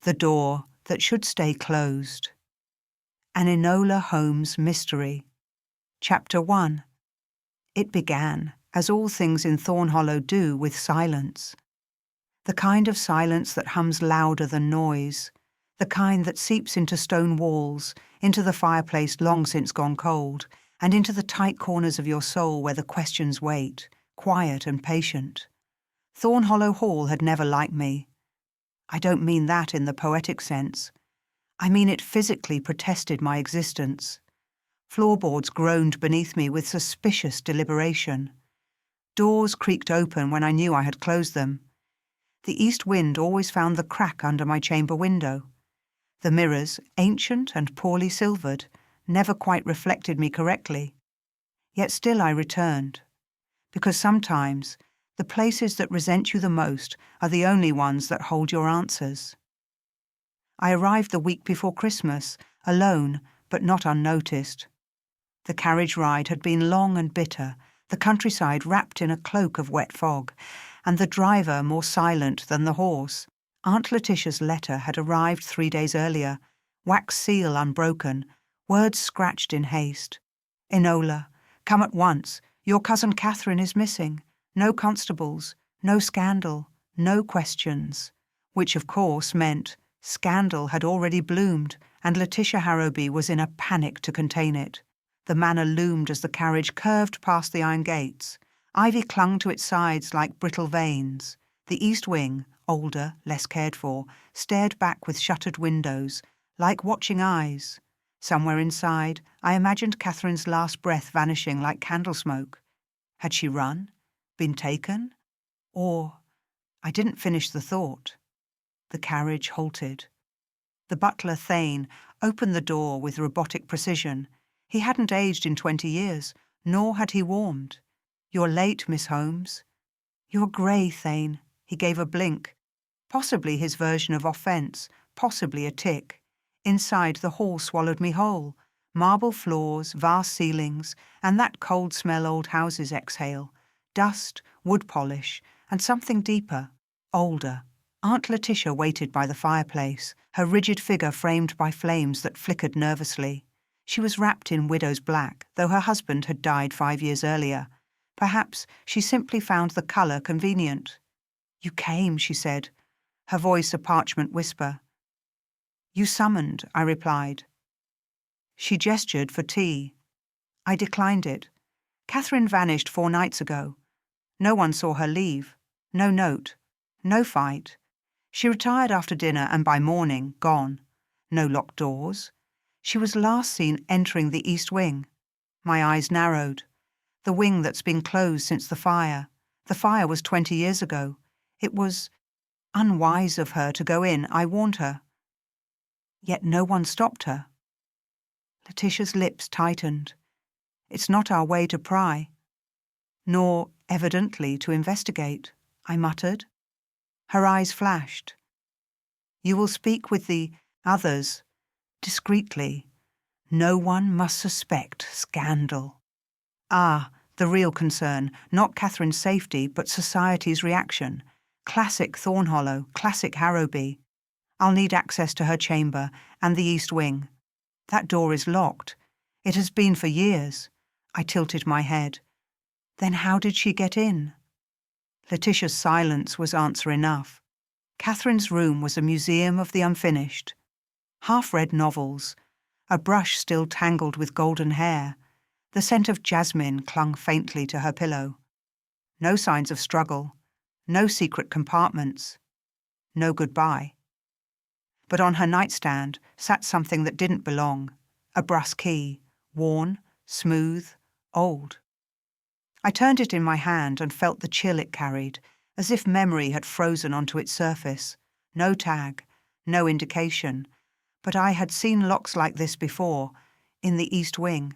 The door that should stay closed. An Enola Holmes Mystery. Chapter 1. It began, as all things in Thornhollow do, with silence. The kind of silence that hums louder than noise, the kind that seeps into stone walls, into the fireplace long since gone cold, and into the tight corners of your soul where the questions wait, quiet and patient. Thornhollow Hall had never liked me. I don't mean that in the poetic sense. I mean it physically protested my existence. Floorboards groaned beneath me with suspicious deliberation. Doors creaked open when I knew I had closed them. The east wind always found the crack under my chamber window. The mirrors, ancient and poorly silvered, never quite reflected me correctly. Yet still I returned. Because sometimes the places that resent you the most are the only ones that hold your answers. I arrived the week before Christmas, alone, but not unnoticed. The carriage ride had been long and bitter, the countryside wrapped in a cloak of wet fog, and the driver more silent than the horse. Aunt Letitia's letter had arrived 3 days earlier, wax seal unbroken, words scratched in haste. "Enola, come at once. Your cousin Catherine is missing. No constables, no scandal, no questions." Which, of course, meant scandal had already bloomed, and Letitia Harrowby was in a panic to contain it. The manor loomed as the carriage curved past the iron gates. Ivy clung to its sides like brittle veins. The east wing, older, less cared for, stared back with shuttered windows, like watching eyes. Somewhere inside, I imagined Catherine's last breath vanishing like candle smoke. Had she run? Been taken? Or— I didn't finish the thought. The carriage halted. The butler, Thane, opened the door with robotic precision. He hadn't aged in 20 years, nor had he warmed. "You're late, Miss Holmes." "You're grey, Thane." He gave a blink. Possibly his version of offence, possibly a tic. Inside, the hall swallowed me whole. Marble floors, vast ceilings, and that cold smell old houses exhale. Dust, wood polish, and something deeper, older. Aunt Letitia waited by the fireplace, her rigid figure framed by flames that flickered nervously. She was wrapped in widow's black, though her husband had died 5 years earlier. Perhaps she simply found the colour convenient. "You came," she said, her voice a parchment whisper. "You summoned," I replied. She gestured for tea. I declined it. Catherine vanished 4 nights ago. No one saw her leave. No note. No fight. She retired after dinner and by morning, gone. No locked doors. She was last seen entering the east wing. My eyes narrowed. The wing that's been closed since the fire. The fire was 20 years ago. It was unwise of her to go in, I warned her. Yet no one stopped her. Letitia's lips tightened. "It's not our way to pry." "Nor, evidently, to investigate," I muttered. Her eyes flashed. "You will speak with the others, discreetly. No one must suspect scandal." Ah, the real concern, not Catherine's safety, but society's reaction. Classic Thornhollow, classic Harrowby. I'll need access to her chamber and the east wing. That door is locked. It has been for years. I tilted my head. Then how did she get in? Letitia's silence was answer enough. Catherine's room was a museum of the unfinished. Half-read novels, a brush still tangled with golden hair. The scent of jasmine clung faintly to her pillow. No signs of struggle, no secret compartments, no goodbye. But on her nightstand sat something that didn't belong, a brass key, worn, smooth, old. I turned it in my hand and felt the chill it carried, as if memory had frozen onto its surface. No tag, no indication, but I had seen locks like this before, in the east wing.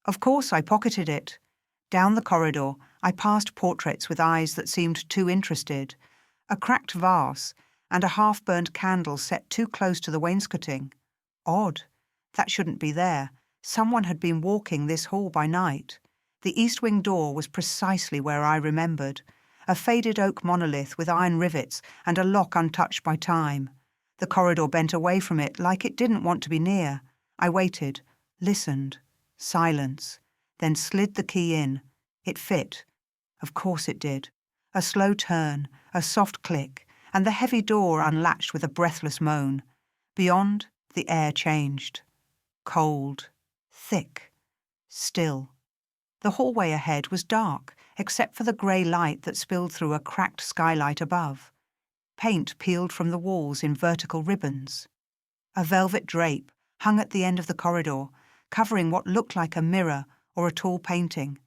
Of course I pocketed it. Down the corridor, I passed portraits with eyes that seemed too interested, a cracked vase, and a half-burned candle set too close to the wainscoting. Odd. That shouldn't be there. Someone had been walking this hall by night. The east wing door was precisely where I remembered, a faded oak monolith with iron rivets and a lock untouched by time. The corridor bent away from it like it didn't want to be near. I waited, listened, silence, then slid the key in. It fit. Of course it did. A slow turn, a soft click, and the heavy door unlatched with a breathless moan. Beyond, the air changed. Cold, thick, still. The hallway ahead was dark, except for the grey light that spilled through a cracked skylight above. Paint peeled from the walls in vertical ribbons. A velvet drape hung at the end of the corridor, covering what looked like a mirror or a tall painting.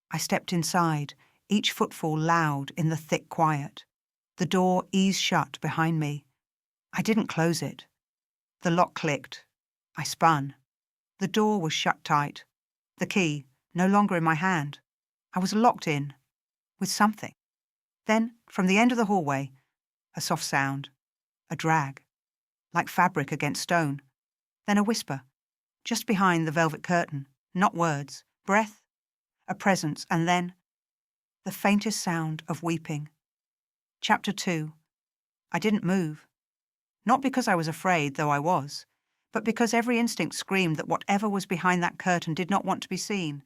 I stepped inside, each footfall loud in the thick quiet. The door eased shut behind me. I didn't close it. The lock clicked. I spun. The door was shut tight. The key, no longer in my hand. I was locked in, with something. Then, from the end of the hallway, a soft sound, a drag, like fabric against stone. Then a whisper, just behind the velvet curtain, not words, breath, a presence, and then the faintest sound of weeping. Chapter 2. I didn't move. Not because I was afraid, though I was, but because every instinct screamed that whatever was behind that curtain did not want to be seen.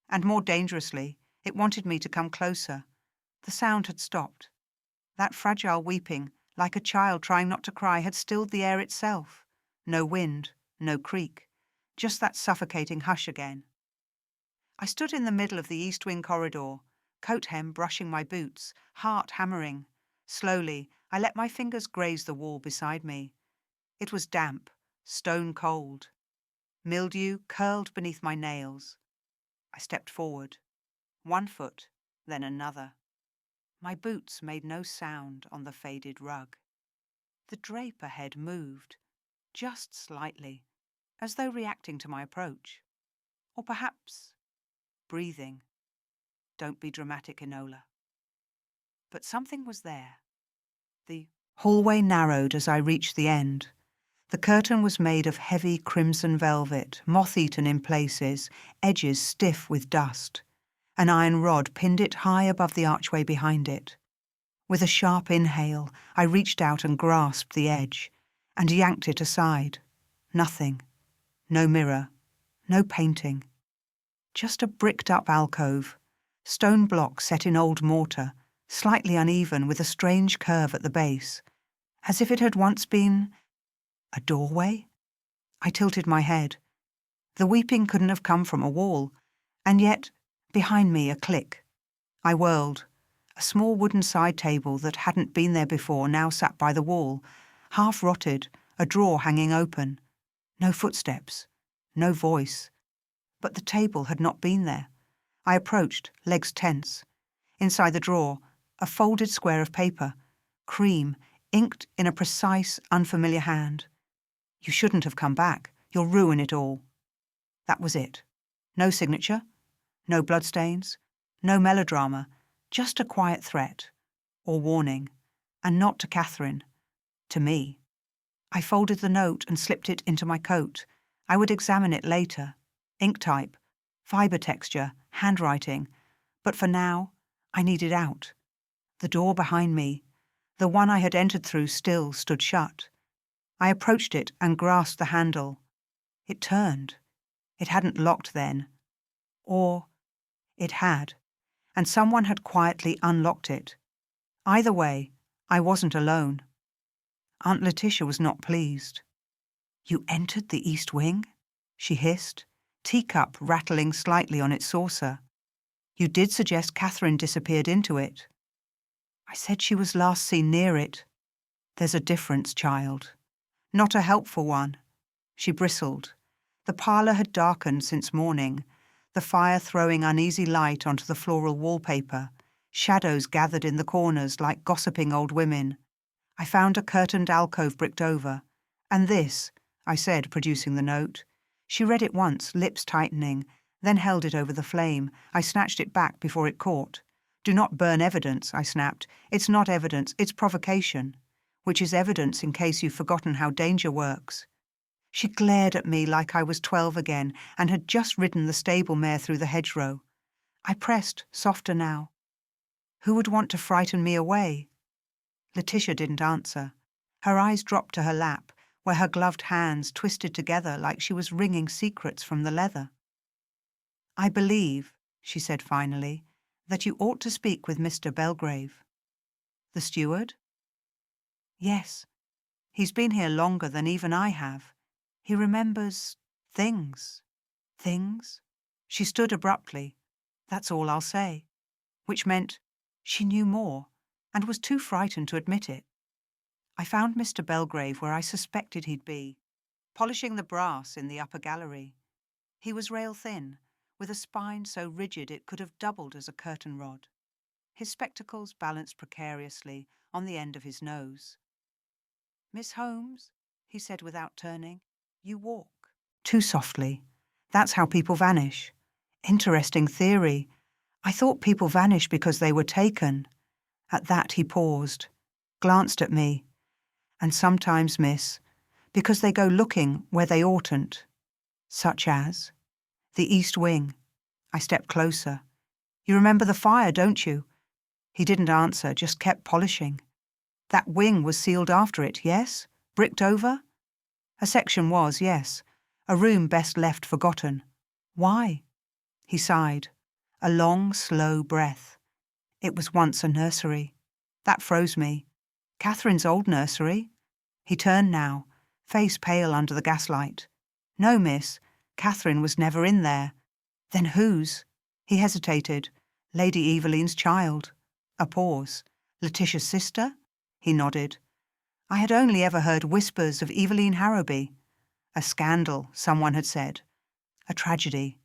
And more dangerously, it wanted me to come closer. The sound had stopped. That fragile weeping, like a child trying not to cry, had stilled the air itself. No wind, no creak, just that suffocating hush again. I stood in the middle of the east wing corridor, coat hem brushing my boots, heart hammering. Slowly, I let my fingers graze the wall beside me. It was damp, stone cold. Mildew curled beneath my nails. I stepped forward, one foot, then another. My boots made no sound on the faded rug. The drape ahead moved, just slightly, as though reacting to my approach. Or perhaps breathing. Don't be dramatic, Enola. But something was there. The hallway narrowed as I reached the end. The curtain was made of heavy crimson velvet, moth-eaten in places, edges stiff with dust. An iron rod pinned it high above the archway behind it. With a sharp inhale, I reached out and grasped the edge, and yanked it aside. Nothing. No mirror. No painting. Just a bricked-up alcove. Stone block set in old mortar, slightly uneven with a strange curve at the base, as if it had once been a doorway? I tilted my head. The weeping couldn't have come from a wall, and yet, behind me, a click. I whirled. A small wooden side table that hadn't been there before now sat by the wall, half rotted, a drawer hanging open. No footsteps, no voice. But the table had not been there. I approached, legs tense. Inside the drawer, a folded square of paper, cream, inked in a precise, unfamiliar hand. You shouldn't have come back. You'll ruin it all. That was it. No signature, no bloodstains, no melodrama, just a quiet threat, or warning, and not to Catherine, to me. I folded the note and slipped it into my coat. I would examine it later. Ink type, fibre texture, handwriting. But for now, I needed out. The door behind me, the one I had entered through, still stood shut. I approached it and grasped the handle. It turned. It hadn't locked then. Or it had, and someone had quietly unlocked it. Either way, I wasn't alone. Aunt Letitia was not pleased. "You entered the East Wing?" she hissed, teacup rattling slightly on its saucer. "You did suggest Catherine disappeared into it." I said she was last seen near it. "There's a difference, child. Not a helpful one." She bristled. The parlour had darkened since morning, the fire throwing uneasy light onto the floral wallpaper. Shadows gathered in the corners like gossiping old women. I found a curtained alcove bricked over. "And this," I said, producing the note. She read it once, lips tightening, then held it over the flame. I snatched it back before it caught. "Do not burn evidence," I snapped. "It's not evidence, it's provocation. Which is evidence in case you've forgotten how danger works." She glared at me like I was 12 again and had just ridden the stable mare through the hedgerow. I pressed, softer now. "Who would want to frighten me away?" Letitia didn't answer. Her eyes dropped to her lap, where her gloved hands twisted together like she was wringing secrets from the leather. "I believe," she said finally, "that you ought to speak with Mr. Belgrave." "The steward?" "Yes. He's been here longer than even I have. He remembers things." "Things?" She stood abruptly. "That's all I'll say." Which meant she knew more, and was too frightened to admit it. I found Mr. Belgrave where I suspected he'd be, polishing the brass in the upper gallery. He was rail-thin, with a spine so rigid it could have doubled as a curtain rod. His spectacles balanced precariously on the end of his nose. "Miss Holmes," he said without turning, "you walk." Too softly. That's how people vanish. Interesting theory. I thought people vanished because they were taken. At that he paused, glanced at me. "And sometimes, miss, because they go looking where they oughtn't." "Such as?" "The East Wing." I stepped closer. "You remember the fire, don't you?" He didn't answer, just kept polishing. "That wing was sealed after it, yes? Bricked over?" "A section was, yes. A room best left forgotten." "Why?" He sighed. A long, slow breath. "It was once a nursery." That froze me. "Catherine's old nursery?" He turned now, face pale under the gaslight. "No, miss. Catherine was never in there." "Then whose?" He hesitated. "Lady Eveline's child." A pause. "Letitia's sister?" He nodded. I had only ever heard whispers of Eveline Harrowby. A scandal, someone had said. A tragedy.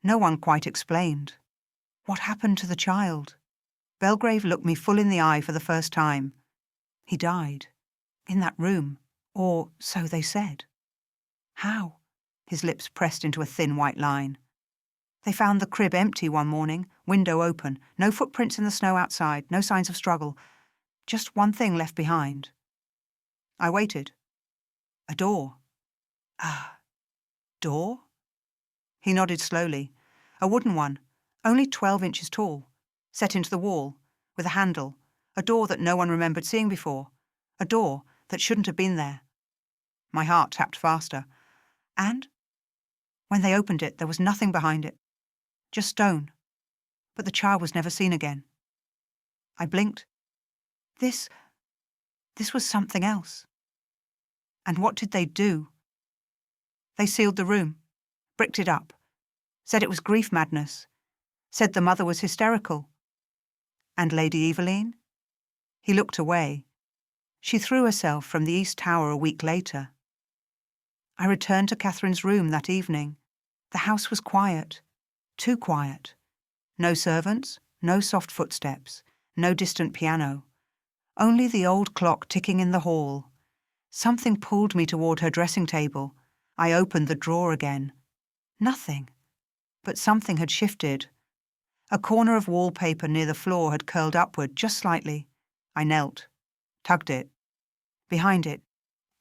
No one quite explained. What happened to the child? Belgrave looked me full in the eye for the first time. He died. In that room. Or so they said. How? His lips pressed into a thin white line. They found the crib empty one morning, window open, no footprints in the snow outside, no signs of struggle. Just one thing left behind. I waited. A door. Ah, door? He nodded slowly. A wooden one, only 12 inches tall, set into the wall, with a handle, a door that no one remembered seeing before, a door that shouldn't have been there. My heart tapped faster. And when they opened it, there was nothing behind it. Just stone. But the child was never seen again. I blinked. This was something else. And what did they do? They sealed the room, bricked it up, said it was grief madness, said the mother was hysterical. And Lady Eveline? He looked away. She threw herself from the East Tower a week later. I returned to Catherine's room that evening. The house was quiet, too quiet. No servants, no soft footsteps, no distant piano. Only the old clock ticking in the hall. Something pulled me toward her dressing table. I opened the drawer again. Nothing. But something had shifted. A corner of wallpaper near the floor had curled upward just slightly. I knelt, tugged it. Behind it,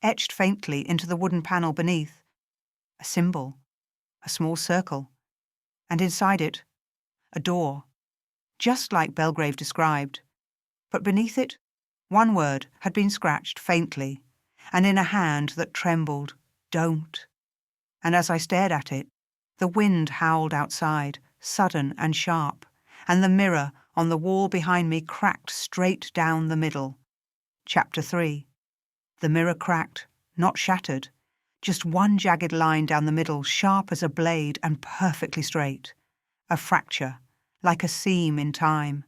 etched faintly into the wooden panel beneath, a symbol, a small circle, and inside it, a door, just like Belgrave described. But beneath it, one word had been scratched faintly, and in a hand that trembled, "Don't." And as I stared at it, the wind howled outside, sudden and sharp, and the mirror on the wall behind me cracked straight down the middle. Chapter 3. The mirror cracked, not shattered, just one jagged line down the middle, sharp as a blade and perfectly straight. A fracture, like a seam in time,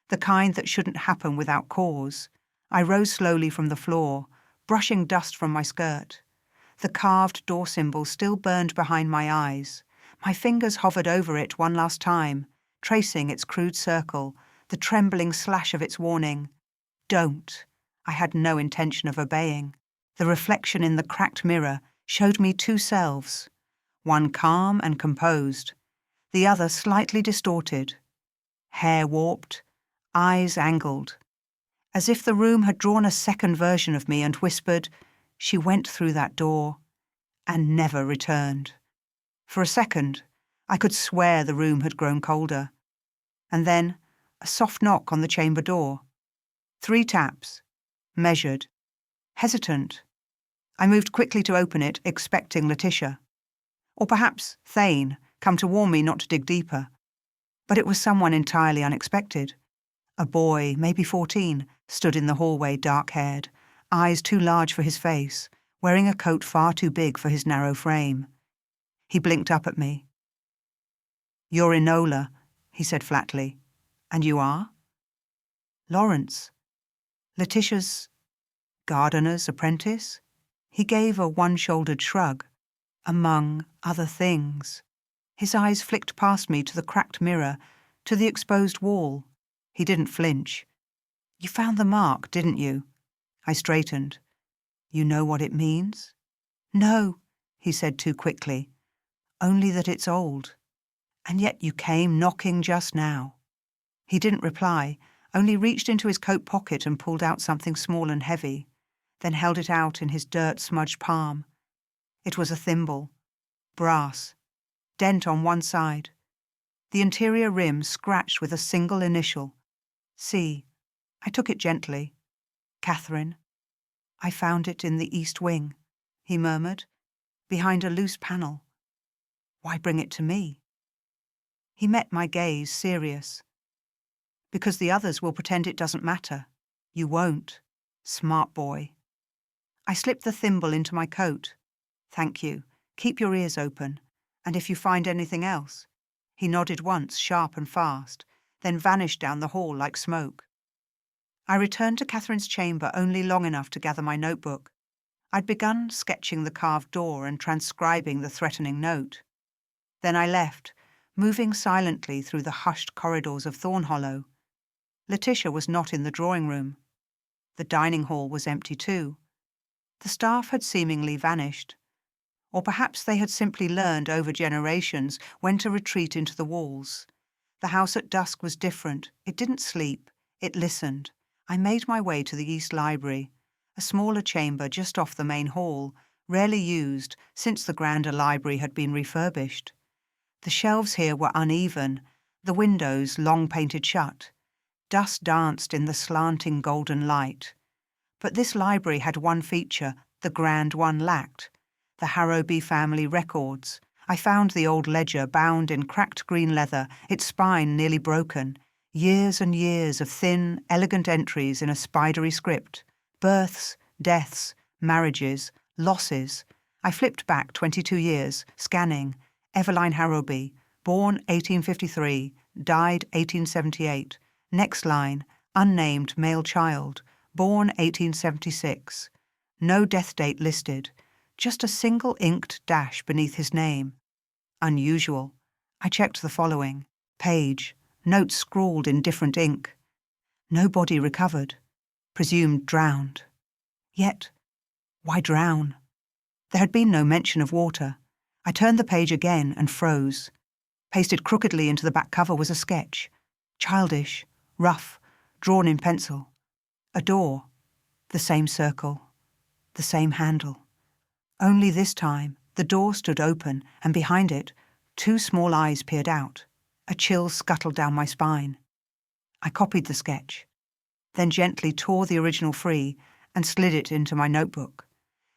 the kind that shouldn't happen without cause. I rose slowly from the floor, brushing dust from my skirt. The carved door symbol still burned behind my eyes. My fingers hovered over it one last time, tracing its crude circle, the trembling slash of its warning. Don't. I had no intention of obeying. The reflection in the cracked mirror showed me two selves, one calm and composed, the other slightly distorted, hair warped, eyes angled, as if the room had drawn a second version of me and whispered, "She went through that door and never returned." For a second, I could swear the room had grown colder. And then a soft knock on the chamber door. 3 taps, measured, Hesitant, I moved quickly to open it, expecting Letitia. Or perhaps Thane, come to warn me not to dig deeper. But it was someone entirely unexpected. A boy, maybe 14, stood in the hallway, dark-haired, eyes too large for his face, wearing a coat far too big for his narrow frame. He blinked up at me. "You're Enola," he said flatly. "And you are?" "Lawrence. Letitia's gardener's apprentice?" He gave a one-shouldered shrug. "Among other things." His eyes flicked past me to the cracked mirror, to the exposed wall. He didn't flinch. "You found the mark, didn't you?" I straightened. "You know what it means?" "No," he said too quickly. "Only that it's old. And yet you came knocking just now." He didn't reply, only reached into his coat pocket and pulled out something small and heavy, then held it out in his dirt-smudged palm. It was a thimble. Brass. Dent on one side. The interior rim scratched with a single initial. C. I took it gently. "Catherine. I found it in the east wing," he murmured, "behind a loose panel. Why bring it to me?" He met my gaze, serious. "Because the others will pretend it doesn't matter. You won't. Smart boy." I slipped the thimble into my coat. "Thank you. Keep your ears open. And if you find anything else." He nodded once, sharp and fast, then vanished down the hall like smoke. I returned to Catherine's chamber only long enough to gather my notebook. I'd begun sketching the carved door and transcribing the threatening note. Then I left, moving silently through the hushed corridors of Thornhollow. Letitia was not in the drawing room. The dining hall was empty too. The staff had seemingly vanished. Or perhaps they had simply learned over generations when to retreat into the walls. The house at dusk was different. It didn't sleep. It listened. I made my way to the East Library, a smaller chamber just off the main hall, rarely used since the grander library had been refurbished. The shelves here were uneven, the windows long painted shut. Dust danced in the slanting golden light. But this library had one feature the grand one lacked: the Harrowby family records. I found the old ledger bound in cracked green leather, its spine nearly broken. Years and years of thin, elegant entries in a spidery script. Births, deaths, marriages, losses. I flipped back 22 years, scanning. Eveline Harrowby, born 1853, died 1878. Next line, unnamed male child, born 1876. No death date listed, just a single inked dash beneath his name. Unusual. I checked the following. Page. Notes scrawled in different ink. No body recovered. Presumed drowned. Yet, why drown? There had been no mention of water. I turned the page again and froze. Pasted crookedly into the back cover was a sketch. Childish, rough, drawn in pencil. A door. The same circle. The same handle. Only this time, the door stood open, and behind it, two small eyes peered out. A chill scuttled down my spine. I copied the sketch, then gently tore the original free and slid it into my notebook.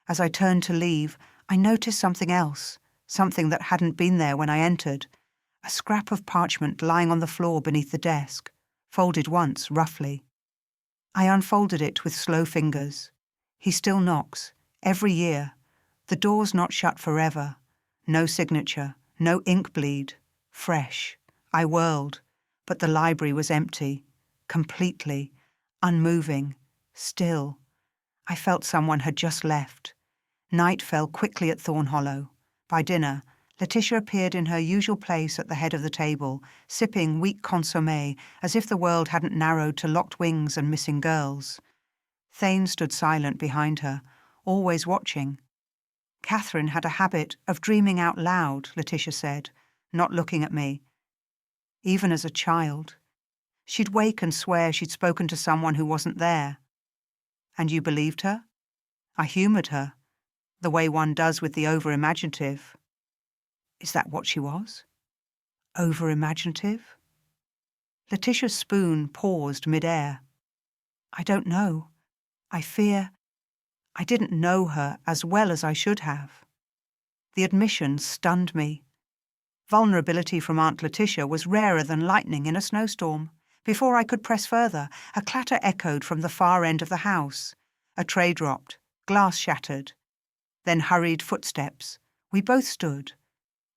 As I turned to leave, I noticed something else, something that hadn't been there when I entered. A scrap of parchment lying on the floor beneath the desk, folded once, roughly. I unfolded it with slow fingers. He still knocks, every year. The door's not shut forever. No signature, no ink bleed. Fresh. I whirled, but the library was empty. Completely. Unmoving. Still. I felt someone had just left. Night fell quickly at Thornhollow. By dinner, Letitia appeared in her usual place at the head of the table, sipping weak consommé as if the world hadn't narrowed to locked wings and missing girls. Thane stood silent behind her, always watching. Catherine had a habit of dreaming out loud, Letitia said, not looking at me. Even as a child. She'd wake and swear she'd spoken to someone who wasn't there. And you believed her? I humoured her, the way one does with the over-imaginative. Is that what she was? Over-imaginative? Letitia's spoon paused mid-air. I don't know. I fear I didn't know her as well as I should have. The admission stunned me. Vulnerability from Aunt Letitia was rarer than lightning in a snowstorm. Before I could press further, a clatter echoed from the far end of the house. A tray dropped, glass shattered. Then hurried footsteps. We both stood.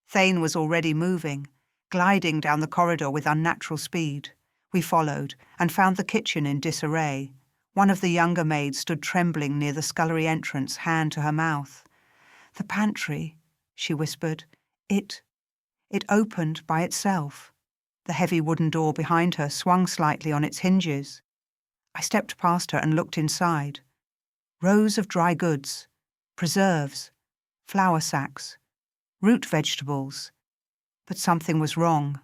Thane was already moving, gliding down the corridor with unnatural speed. We followed and found the kitchen in disarray. One of the younger maids stood trembling near the scullery entrance, hand to her mouth. "The pantry," she whispered. It opened by itself. The heavy wooden door behind her swung slightly on its hinges. I stepped past her and looked inside. Rows of dry goods, preserves, flour sacks, root vegetables. But something was wrong.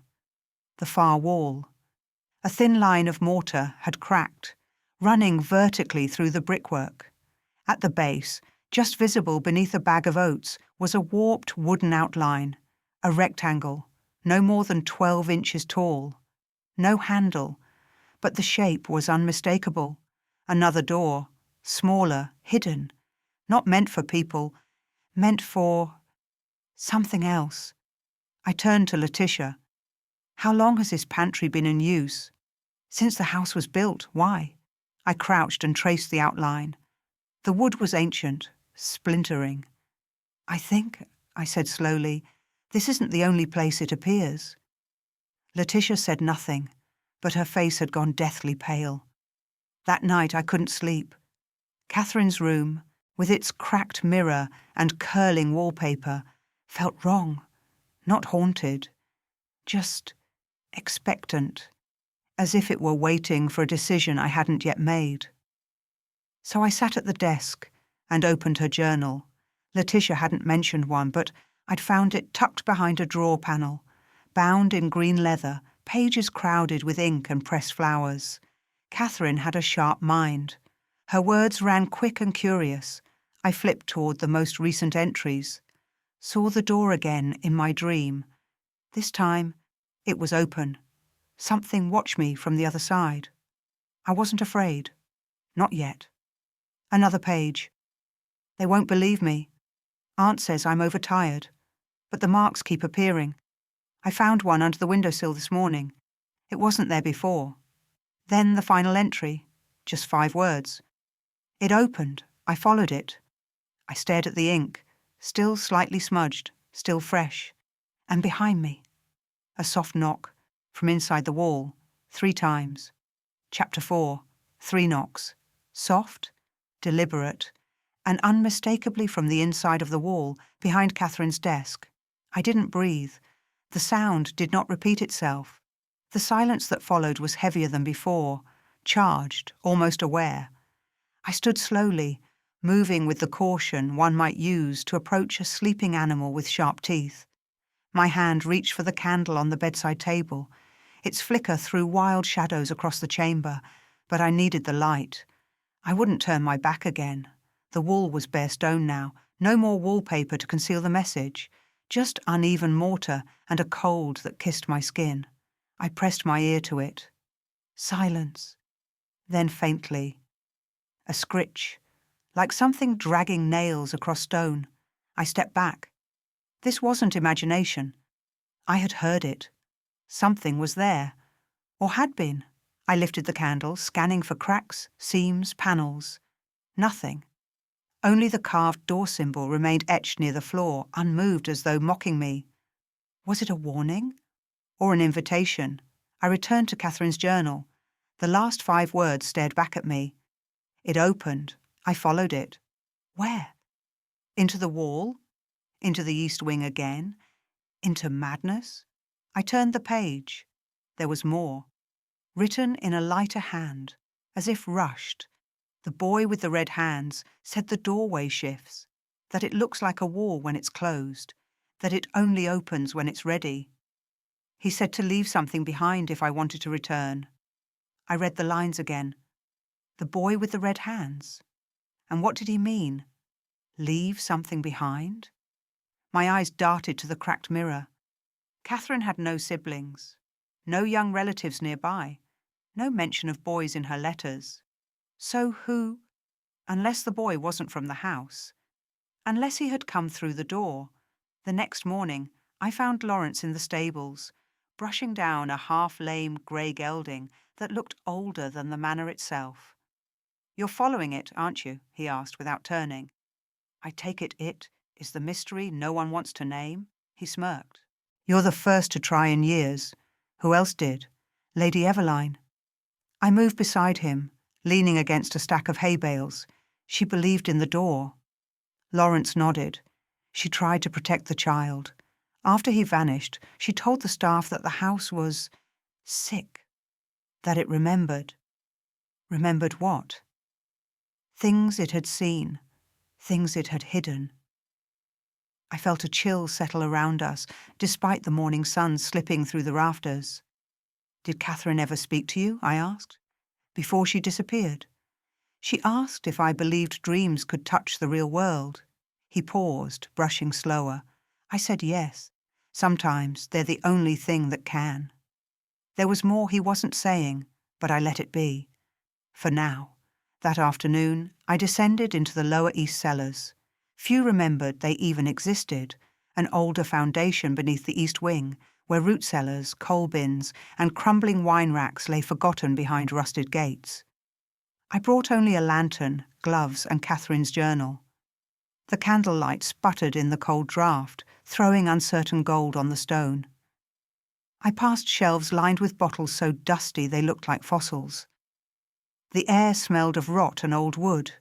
The far wall. A thin line of mortar had cracked, running vertically through the brickwork. At the base, just visible beneath a bag of oats, was a warped wooden outline, a rectangle, no more than 12 inches tall. No handle, but the shape was unmistakable. Another door, smaller, hidden, not meant for people, meant for something else. I turned to Letitia. "How long has this pantry been in use?" "Since the house was built. Why?" I crouched and traced the outline. The wood was ancient, splintering. "I think," I said slowly, "this isn't the only place it appears." Letitia said nothing, but her face had gone deathly pale. That night I couldn't sleep. Catherine's room, with its cracked mirror and curling wallpaper, felt wrong, not haunted, just expectant, as if it were waiting for a decision I hadn't yet made. So I sat at the desk and opened her journal. Letitia hadn't mentioned one, but I'd found it tucked behind a drawer panel, bound in green leather, pages crowded with ink and pressed flowers. Catherine had a sharp mind. Her words ran quick and curious. I flipped toward the most recent entries. Saw the door again in my dream. This time, it was open. Something watched me from the other side. I wasn't afraid. Not yet. Another page. "They won't believe me. Aunt says I'm overtired. But the marks keep appearing. I found one under the windowsill this morning. It wasn't there before." Then the final entry. Just 5 words. It opened. I followed it. I stared at the ink, still slightly smudged, still fresh. And behind me, a soft knock, from inside the wall, 3 times. Chapter 4, 3 knocks. Soft, deliberate, and unmistakably from the inside of the wall, behind Catherine's desk. I didn't breathe. The sound did not repeat itself. The silence that followed was heavier than before, charged, almost aware. I stood slowly, moving with the caution one might use to approach a sleeping animal with sharp teeth. My hand reached for the candle on the bedside table. Its flicker threw wild shadows across the chamber, but I needed the light. I wouldn't turn my back again. The wall was bare stone now, no more wallpaper to conceal the message, just uneven mortar and a cold that kissed my skin. I pressed my ear to it. Silence. Then faintly, a scritch, like something dragging nails across stone. I stepped back. This wasn't imagination. I had heard it. Something was there, or had been. I lifted the candle, scanning for cracks, seams, panels. Nothing. Only the carved door symbol remained etched near the floor, unmoved as though mocking me. Was it a warning? Or an invitation? I returned to Catherine's journal. The last 5 words stared back at me. It opened. I followed it. Where? Into the wall? Into the east wing again? Into madness? I turned the page. There was more. Written in a lighter hand, as if rushed. The boy with the red hands said the doorway shifts, that it looks like a wall when it's closed, that it only opens when it's ready. He said to leave something behind if I wanted to return. I read the lines again. The boy with the red hands. And what did he mean? Leave something behind? My eyes darted to the cracked mirror. Catherine had no siblings, no young relatives nearby, no mention of boys in her letters. So who? Unless the boy wasn't from the house. Unless he had come through the door. The next morning, I found Lawrence in the stables, brushing down a half-lame grey gelding that looked older than the manor itself. "You're following it, aren't you?" he asked without turning. "I take it is the mystery no one wants to name?" He smirked. "You're the first to try in years. Who else did?" "Lady Eveline." I moved beside him, leaning against a stack of hay bales. She believed in the door. Lawrence nodded. She tried to protect the child. After he vanished, she told the staff that the house was sick, that it remembered. Remembered what? Things it had seen, things it had hidden. I felt a chill settle around us, despite the morning sun slipping through the rafters. "Did Catherine ever speak to you?" I asked. "Before she disappeared?" "She asked if I believed dreams could touch the real world." He paused, brushing slower. I said yes. Sometimes they're the only thing that can. There was more he wasn't saying, but I let it be. For now. That afternoon, I descended into the lower east cellars. Few remembered they even existed, an older foundation beneath the east wing, where root cellars, coal bins, and crumbling wine racks lay forgotten behind rusted gates. I brought only a lantern, gloves, and Catherine's journal. The candlelight sputtered in the cold draught, throwing uncertain gold on the stone. I passed shelves lined with bottles so dusty they looked like fossils. The air smelled of rot and old wood.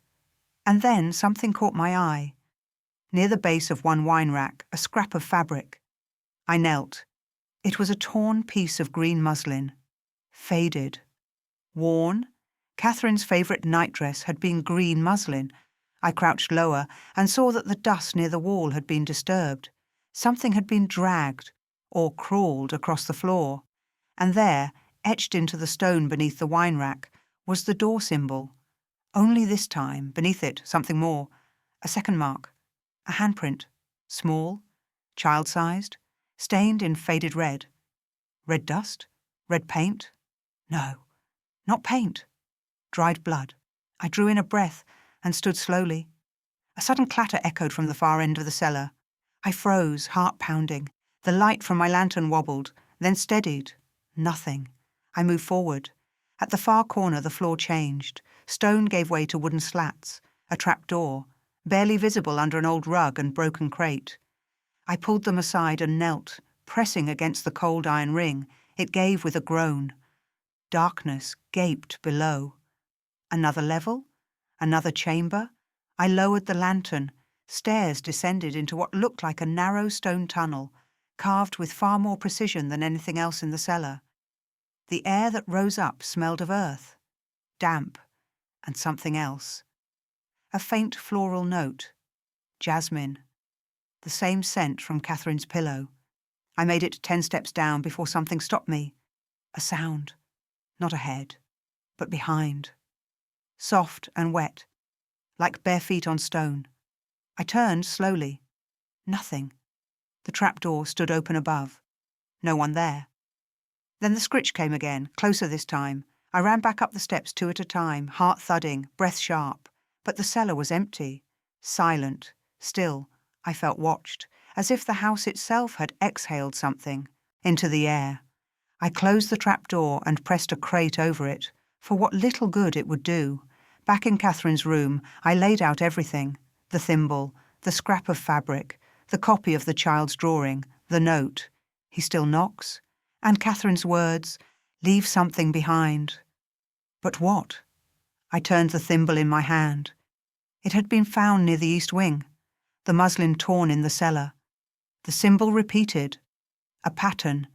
And then something caught my eye. Near the base of one wine rack, a scrap of fabric. I knelt. It was a torn piece of green muslin. Faded. Worn? Catherine's favourite nightdress had been green muslin. I crouched lower and saw that the dust near the wall had been disturbed. Something had been dragged, or crawled across the floor. And there, etched into the stone beneath the wine rack, was the door symbol. Only this time, beneath it, something more. A second mark. A handprint. Small, child-sized, stained in faded red. Red dust? Red paint? No, not paint. Dried blood. I drew in a breath and stood slowly. A sudden clatter echoed from the far end of the cellar. I froze, heart pounding. The light from my lantern wobbled, then steadied. Nothing. I moved forward. At the far corner the floor changed. Stone gave way to wooden slats, a trap door, barely visible under an old rug and broken crate. I pulled them aside and knelt, pressing against the cold iron ring. It gave with a groan. Darkness gaped below. Another level? Another chamber? I lowered the lantern. Stairs descended into what looked like a narrow stone tunnel, carved with far more precision than anything else in the cellar. The air that rose up smelled of earth, damp, and something else. A faint floral note. Jasmine. The same scent from Catherine's pillow. I made it 10 steps down before something stopped me. A sound. Not ahead, but behind. Soft and wet, like bare feet on stone. I turned slowly. Nothing. The trapdoor stood open above. No one there. Then the scritch came again, closer this time. I ran back up the steps 2 at a time, heart thudding, breath sharp. But the cellar was empty. Silent. Still. I felt watched, as if the house itself had exhaled something into the air. I closed the trapdoor and pressed a crate over it, for what little good it would do. Back in Catherine's room, I laid out everything. The thimble, the scrap of fabric, the copy of the child's drawing, the note. He still knocks? And Catherine's words, "Leave something behind." But what? I turned the thimble in my hand. It had been found near the east wing, the muslin torn in the cellar. The symbol repeated. A pattern.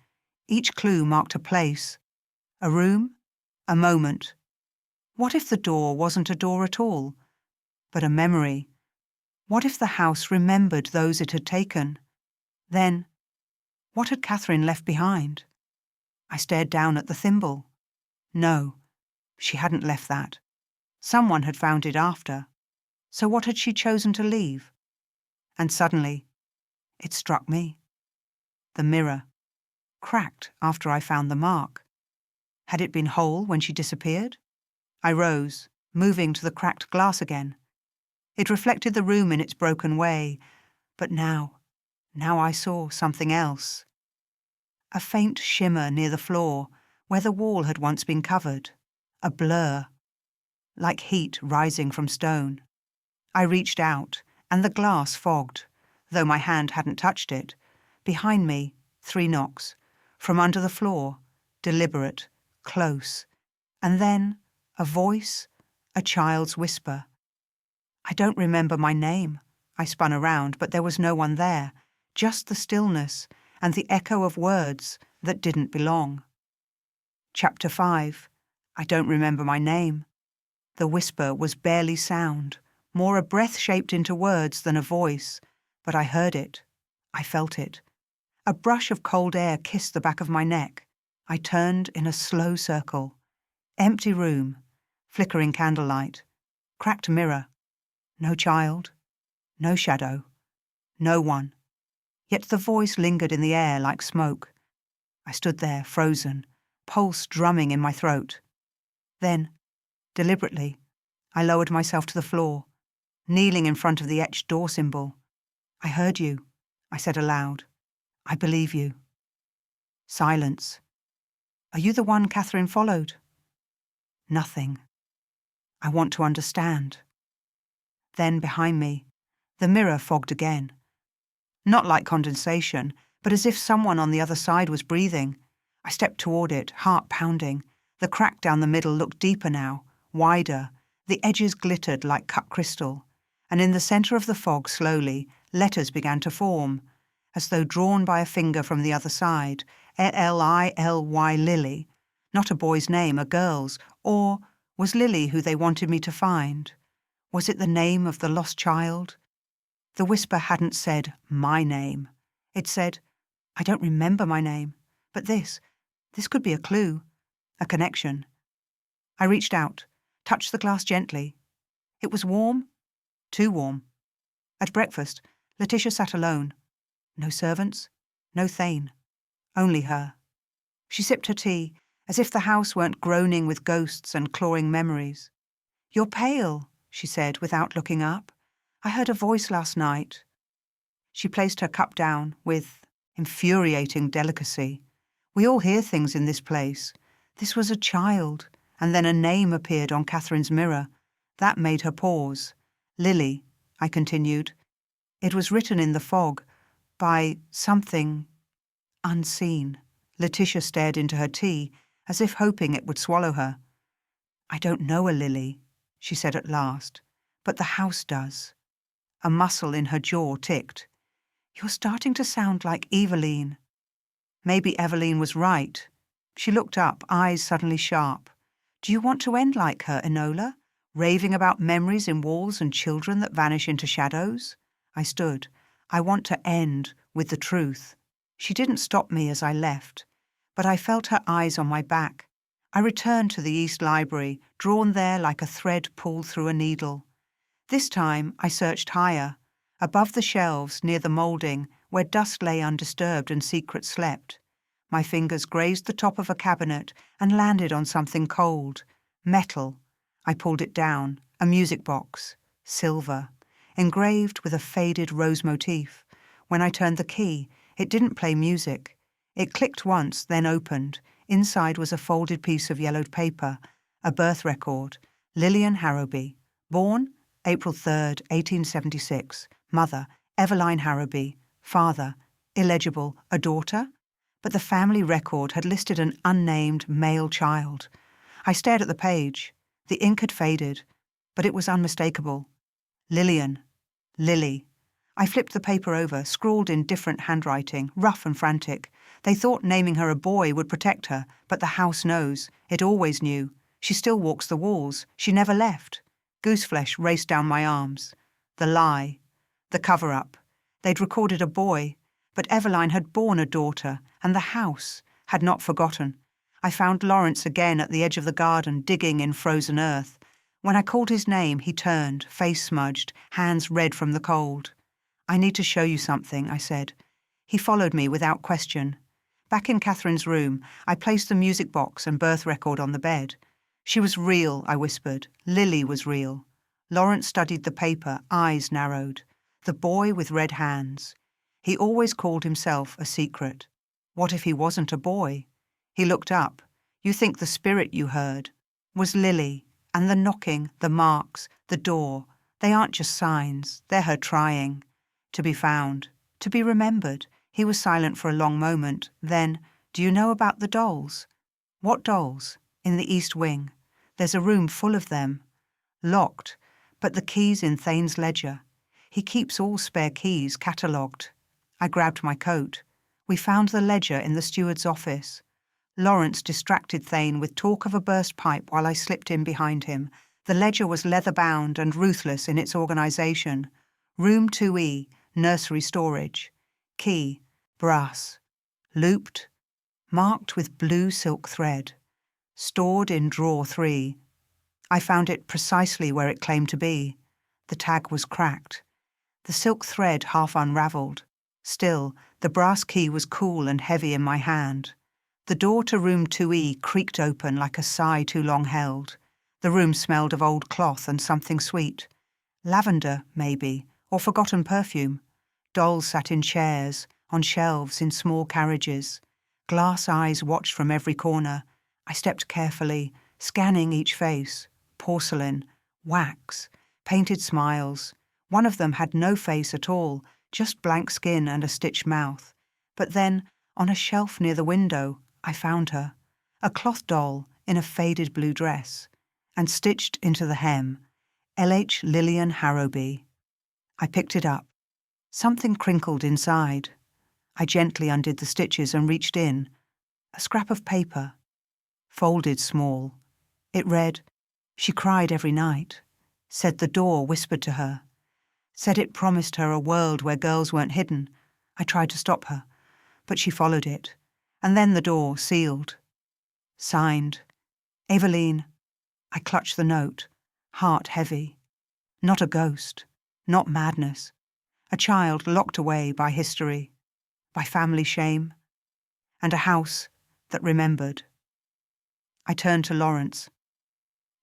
Each clue marked a place. A room. A moment. What if the door wasn't a door at all, but a memory? What if the house remembered those it had taken? Then, what had Catherine left behind? I stared down at the thimble. No, she hadn't left that. Someone had found it after. So what had she chosen to leave? And suddenly, it struck me. The mirror. Cracked after I found the mark. Had it been whole when she disappeared? I rose. moving to the cracked glass again. It reflected the room in its broken way, but now I saw something else. A faint shimmer near the floor, where the wall had once been covered. A blur, like heat rising from stone. I reached out, and the glass fogged, though my hand hadn't touched it. Behind me, 3 knocks. From under the floor, deliberate, close. And then, a voice, a child's whisper. I don't remember my name. I spun around, but there was no one there, just the stillness and the echo of words that didn't belong. Chapter 5. I don't remember my name. The whisper was barely sound, more a breath shaped into words than a voice, but I heard it. I felt it. A brush of cold air kissed the back of my neck. I turned in a slow circle. Empty room, flickering candlelight, cracked mirror. No child, no shadow, no one. Yet the voice lingered in the air like smoke. I stood there, frozen, pulse drumming in my throat. Then, deliberately, I lowered myself to the floor, kneeling in front of the etched door symbol. I heard you, I said aloud. I believe you. Silence. Are you the one Catherine followed? Nothing. I want to understand. Then behind me, the mirror fogged again. Not like condensation, but as if someone on the other side was breathing. I stepped toward it, heart pounding. The crack down the middle looked deeper now, wider. The edges glittered like cut crystal. And in the centre of the fog, slowly, letters began to form, as though drawn by a finger from the other side. L-I-L-Y, Lily. Not a boy's name, a girl's. Or was Lily who they wanted me to find? Was it the name of the lost child? The whisper hadn't said, my name. It said, I don't remember my name. But this could be a clue, a connection. I reached out, touched the glass gently. It was warm, too warm. At breakfast, Letitia sat alone. No servants, no Thane, only her. She sipped her tea, as if the house weren't groaning with ghosts and clawing memories. You're pale, she said, without looking up. I heard a voice last night. She placed her cup down with infuriating delicacy. We all hear things in this place. This was a child, and then a name appeared on Catherine's mirror. That made her pause. Lily, I continued. It was written in the fog, by something unseen. Letitia stared into her tea, as if hoping it would swallow her. I don't know a Lily, she said at last, but the house does. A muscle in her jaw ticked. You're starting to sound like Eveline. Maybe Eveline was right. She looked up, eyes suddenly sharp. Do you want to end like her, Enola? Raving about memories in walls and children that vanish into shadows? I stood. I want to end with the truth. She didn't stop me as I left, but I felt her eyes on my back. I returned to the East Library, drawn there like a thread pulled through a needle. This time I searched higher, above the shelves near the moulding where dust lay undisturbed and secrets slept. My fingers grazed the top of a cabinet and landed on something cold. Metal. I pulled it down. A music box. Silver. Engraved with a faded rose motif. When I turned the key, it didn't play music. It clicked once, then opened. Inside was a folded piece of yellowed paper, a birth record. Lillian Harrowby. Born April 3rd, 1876. Mother, Eveline Harrowby. Father, illegible, a daughter? But the family record had listed an unnamed male child. I stared at the page. The ink had faded, but it was unmistakable. Lillian. Lily. I flipped the paper over, scrawled in different handwriting, rough and frantic. They thought naming her a boy would protect her, but the house knows. It always knew. She still walks the walls. She never left. Gooseflesh raced down my arms. The lie. The cover-up. They'd recorded a boy, but Eveline had borne a daughter, and the house had not forgotten. I found Lawrence again at the edge of the garden, digging in frozen earth. When I called his name, he turned, face smudged, hands red from the cold. I need to show you something, I said. He followed me without question. Back in Catherine's room, I placed the music box and birth record on the bed. She was real, I whispered. Lily was real. Lawrence studied the paper, eyes narrowed. The boy with red hands. He always called himself a secret. What if he wasn't a boy? He looked up. You think the spirit you heard was Lily, and the knocking, the marks, the door, they aren't just signs, they're her trying. To be found, to be remembered. He was silent for a long moment. Then, do you know about the dolls? What dolls? In the East Wing. There's a room full of them. Locked, but the key's in Thane's ledger. He keeps all spare keys catalogued. I grabbed my coat. We found the ledger in the steward's office. Lawrence distracted Thane with talk of a burst pipe while I slipped in behind him. The ledger was leather-bound and ruthless in its organisation. Room 2E, nursery storage. Key, brass. Looped, marked with blue silk thread. Stored in drawer 3. I found it precisely where it claimed to be. The tag was cracked. The silk thread half unravelled. Still, the brass key was cool and heavy in my hand. The door to room 2E creaked open like a sigh too long held. The room smelled of old cloth and something sweet. Lavender, maybe, or forgotten perfume. Dolls sat in chairs, on shelves in small carriages. Glass eyes watched from every corner. I stepped carefully, scanning each face. Porcelain, wax, painted smiles. One of them had no face at all, just blank skin and a stitched mouth. But then, on a shelf near the window, I found her. A cloth doll in a faded blue dress. And stitched into the hem, L.H. Lillian Harrowby. I picked it up. Something crinkled inside. I gently undid the stitches and reached in. A scrap of paper. Folded small. It read, "She cried every night. Said the door whispered to her. Said it promised her a world where girls weren't hidden. I tried to stop her, but she followed it. And then the door sealed. Signed, Eveline." I clutched the note, heart heavy. Not a ghost, not madness. A child locked away by history, by family shame, and a house that remembered. I turned to Lawrence.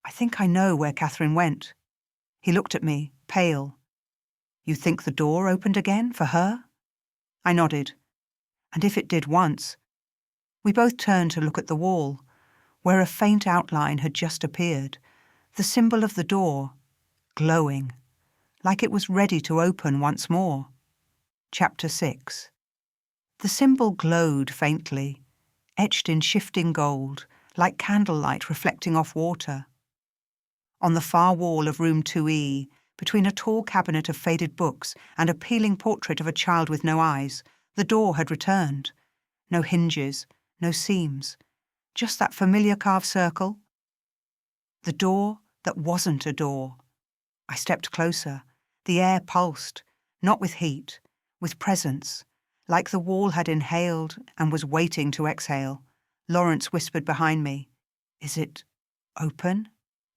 "I think I know where Catherine went." He looked at me, pale. "You think the door opened again for her?" I nodded. And if it did once. We both turned to look at the wall, where a faint outline had just appeared, the symbol of the door, glowing, like it was ready to open once more. Chapter 6. The symbol glowed faintly, etched in shifting gold, like candlelight reflecting off water. On the far wall of room 2E, between a tall cabinet of faded books and a peeling portrait of a child with no eyes, the door had returned. No hinges, no seams. Just that familiar carved circle. The door that wasn't a door. I stepped closer. The air pulsed, not with heat, with presence, like the wall had inhaled and was waiting to exhale. Lawrence whispered behind me, "Is it open?"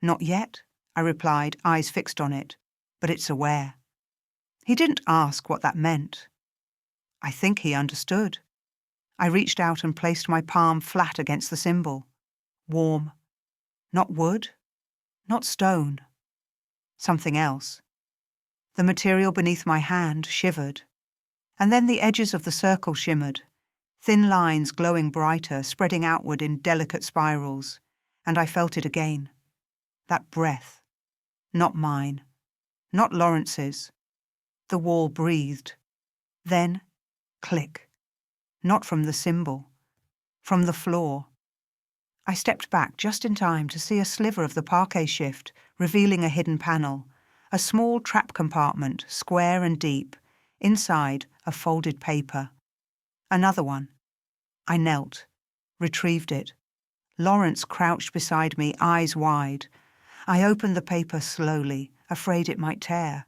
"Not yet," I replied, eyes fixed on it, "but it's aware." He didn't ask what that meant. I think he understood. I reached out and placed my palm flat against the symbol. Warm. Not wood. Not stone. Something else. The material beneath my hand shivered. And then the edges of the circle shimmered, thin lines glowing brighter, spreading outward in delicate spirals. And I felt it again. That breath. Not mine. Not Lawrence's. The wall breathed. Then, click. Not from the symbol. From the floor. I stepped back just in time to see a sliver of the parquet shift, revealing a hidden panel, a small trap compartment, square and deep, inside a folded paper. Another one. I knelt, retrieved it. Lawrence crouched beside me, eyes wide. I opened the paper slowly, afraid it might tear.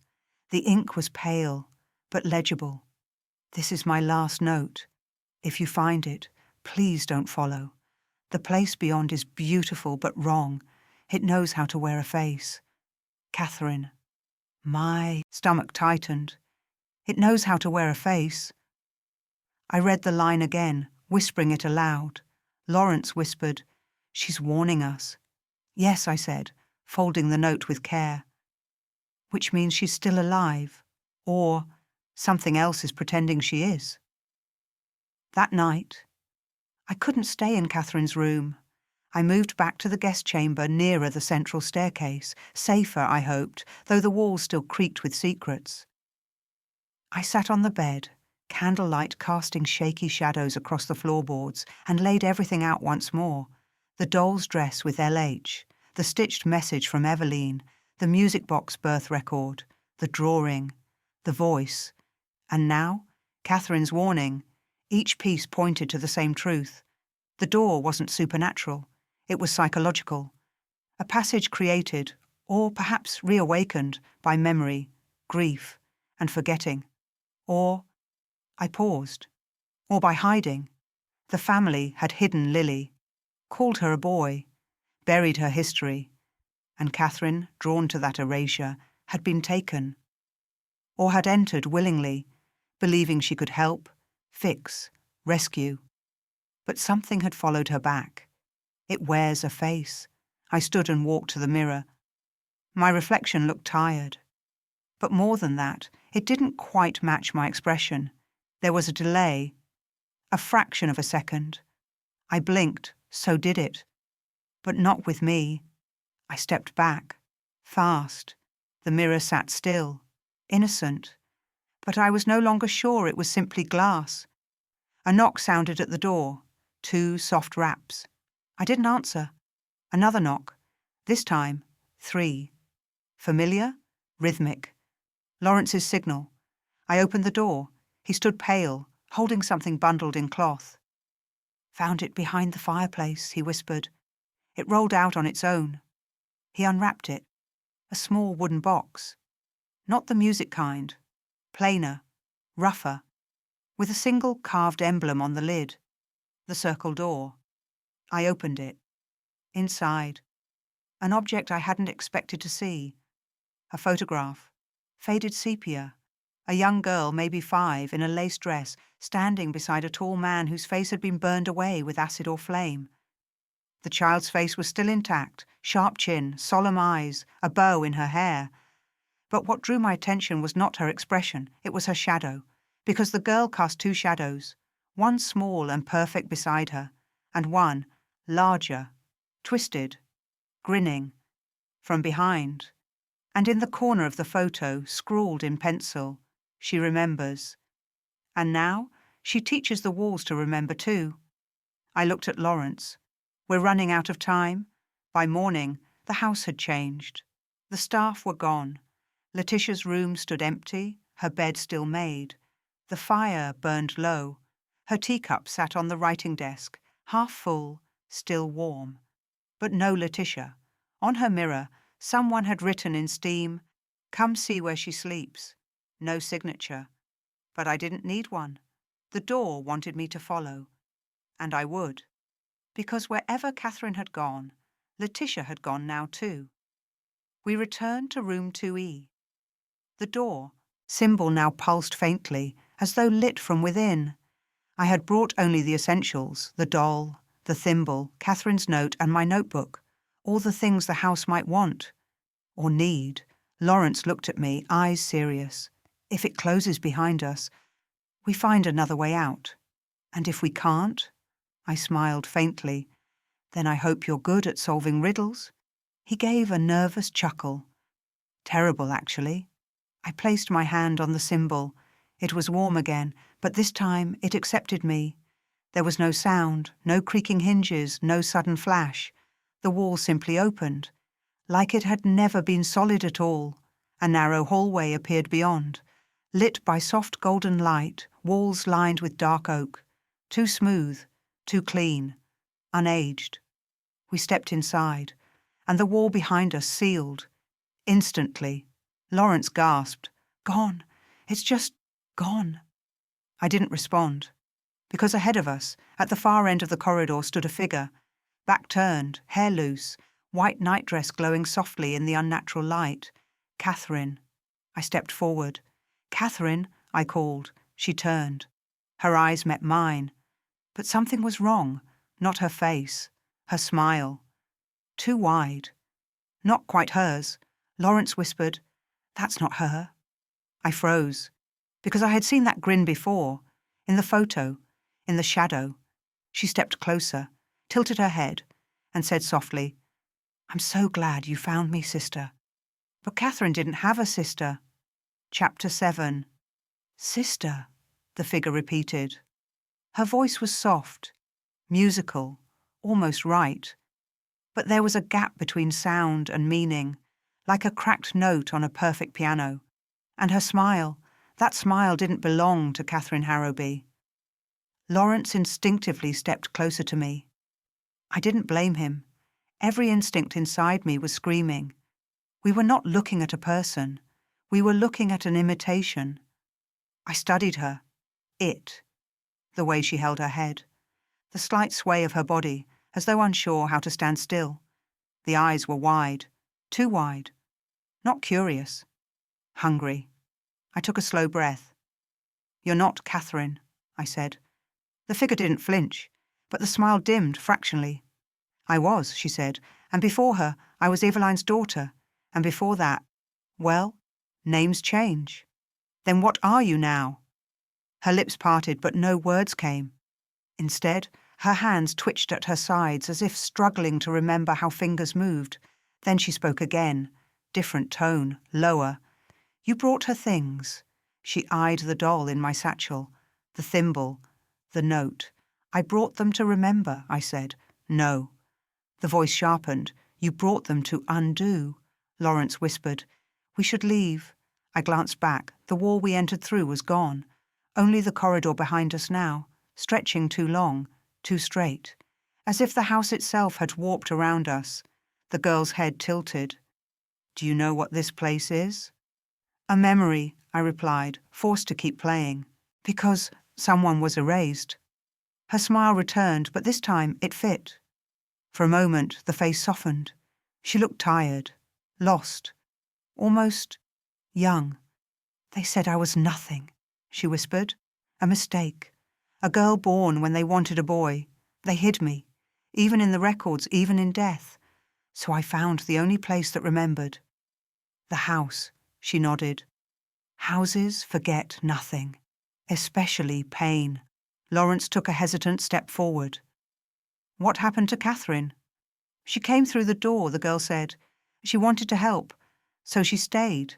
The ink was pale, but legible. "This is my last note. If you find it, please don't follow. The place beyond is beautiful but wrong. It knows how to wear a face. Catherine." My stomach tightened. It knows how to wear a face. I read the line again, whispering it aloud. Lawrence whispered, "She's warning us." Yes, I said, folding the note with care. Which means she's still alive, or something else is pretending she is. That night, I couldn't stay in Catherine's room. I moved back to the guest chamber nearer the central staircase, safer, I hoped, though the walls still creaked with secrets. I sat on the bed, candlelight casting shaky shadows across the floorboards, and laid everything out once more. The doll's dress with LH, the stitched message from Eveline, the music box birth record, the drawing, the voice, and now, Catherine's warning. Each piece pointed to the same truth. The door wasn't supernatural. It was psychological. A passage created, or perhaps reawakened, by memory, grief, and forgetting. Or, I paused, or by hiding. The family had hidden Lily, called her a boy, buried her history, and Catherine, drawn to that erasure, had been taken, or had entered willingly, believing she could help, fix, rescue. But something had followed her back. It wears a face. I stood and walked to the mirror. My reflection looked tired. But more than that, it didn't quite match my expression. There was a delay, a fraction of a second. I blinked, so did it. But not with me. I stepped back, fast. The mirror sat still, innocent. But I was no longer sure it was simply glass. A knock sounded at the door, 2 soft raps. I didn't answer. Another knock. This time, 3. Familiar, rhythmic. Lawrence's signal. I opened the door. He stood pale, holding something bundled in cloth. Found it behind the fireplace, he whispered. It rolled out on its own. He unwrapped it. A small wooden box. Not the music kind. Plainer, rougher, with a single carved emblem on the lid. The circle door. I opened it. Inside, an object I hadn't expected to see. A photograph, faded sepia. A young girl, maybe 5, in a lace dress, standing beside a tall man whose face had been burned away with acid or flame. The child's face was still intact, sharp chin, solemn eyes, a bow in her hair. But what drew my attention was not her expression, it was her shadow, because the girl cast 2 shadows, one small and perfect beside her, and one, larger, twisted, grinning, from behind. And in the corner of the photo, scrawled in pencil, she remembers. And now, she teaches the walls to remember too. I looked at Lawrence. We're running out of time. By morning, the house had changed. The staff were gone. Letitia's room stood empty, her bed still made. The fire burned low. Her teacup sat on the writing desk, half full, still warm. But no Letitia. On her mirror, someone had written in steam, "Come see where she sleeps." No signature. But I didn't need one. The door wanted me to follow. And I would. Because wherever Catherine had gone, Letitia had gone now too. We returned to room 2E. The door, symbol now pulsed faintly, as though lit from within. I had brought only the essentials, the doll, the thimble, Catherine's note, and my notebook, all the things the house might want. Or need. Lawrence looked at me, eyes serious. If it closes behind us, we find another way out. And if we can't, I smiled faintly, then I hope you're good at solving riddles. He gave a nervous chuckle. Terrible, actually. I placed my hand on the symbol. It was warm again, but this time it accepted me. There was no sound, no creaking hinges, no sudden flash. The wall simply opened, like it had never been solid at all. A narrow hallway appeared beyond, lit by soft golden light, walls lined with dark oak. Too smooth, too clean, unaged. We stepped inside, and the wall behind us sealed. Instantly, Lawrence gasped, "Gone. It's just gone." I didn't respond, because ahead of us, at the far end of the corridor, stood a figure, back turned, hair loose, white nightdress glowing softly in the unnatural light. Catherine. I stepped forward. "Catherine," I called. She turned. Her eyes met mine. But something was wrong, not her face, her smile. too wide. Not quite hers. Lawrence whispered, "That's not her." I froze, because I had seen that grin before, in the photo, in the shadow. She stepped closer, tilted her head, and said softly, "I'm so glad you found me, sister." But Catherine didn't have a sister. Chapter 7. "Sister," the figure repeated. Her voice was soft, musical, almost right. But there was a gap between sound and meaning, like a cracked note on a perfect piano. And her smile, that smile didn't belong to Catherine Harrowby. Lawrence instinctively stepped closer to me. I didn't blame him. Every instinct inside me was screaming. We were not looking at a person. We were looking at an imitation. I studied her. The way she held her head. The slight sway of her body, as though unsure how to stand still. The eyes were wide. Too wide. Not curious. Hungry. I took a slow breath. "You're not Catherine," I said. The figure didn't flinch, but the smile dimmed fractionally. "I was," she said, "and before her I was Eveline's daughter, and before that, well, names change. Then what are you now?" Her lips parted, but no words came. Instead, her hands twitched at her sides as if struggling to remember how fingers moved. Then she spoke again, different tone, lower. "You brought her things." She eyed the doll in my satchel, the thimble, the note. "I brought them to remember," I said. "No." The voice sharpened. "You brought them to undo," Lawrence whispered. "We should leave." I glanced back. The wall we entered through was gone. Only the corridor behind us now, stretching too long, too straight. As if the house itself had warped around us. The girl's head tilted. "Do you know what this place is?" "A memory," I replied, forced to keep playing. "Because someone was erased." Her smile returned, but this time it fit. For a moment, the face softened. She looked tired, lost, almost young. "They said I was nothing," she whispered. "A mistake. A girl born when they wanted a boy. They hid me, even in the records, even in death. So I found the only place that remembered. The house," she nodded. "Houses forget nothing, especially pain." Lawrence took a hesitant step forward. "What happened to Catherine?" "She came through the door," the girl said. "She wanted to help, so she stayed."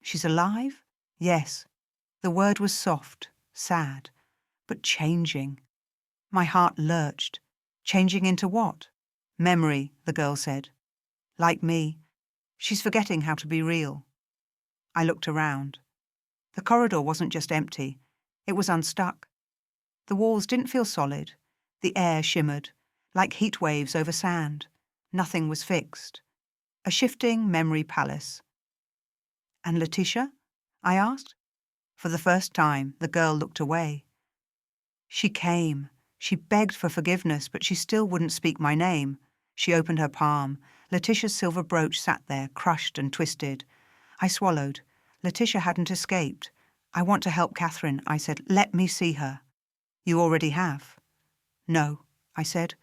"She's alive?" "Yes." The word was soft, sad, but changing. My heart lurched. "Changing into what?" "Memory," the girl said. "Like me. She's forgetting how to be real." I looked around. The corridor wasn't just empty. It was unstuck. The walls didn't feel solid. The air shimmered, like heat waves over sand. Nothing was fixed. A shifting memory palace. "And Letitia?" I asked. For the first time, the girl looked away. "She came. She begged for forgiveness, but she still wouldn't speak my name." She opened her palm. Letitia's silver brooch sat there, crushed and twisted. I swallowed. Letitia hadn't escaped. "I want to help Catherine," I said. "Let me see her." "You already have." "No," I said.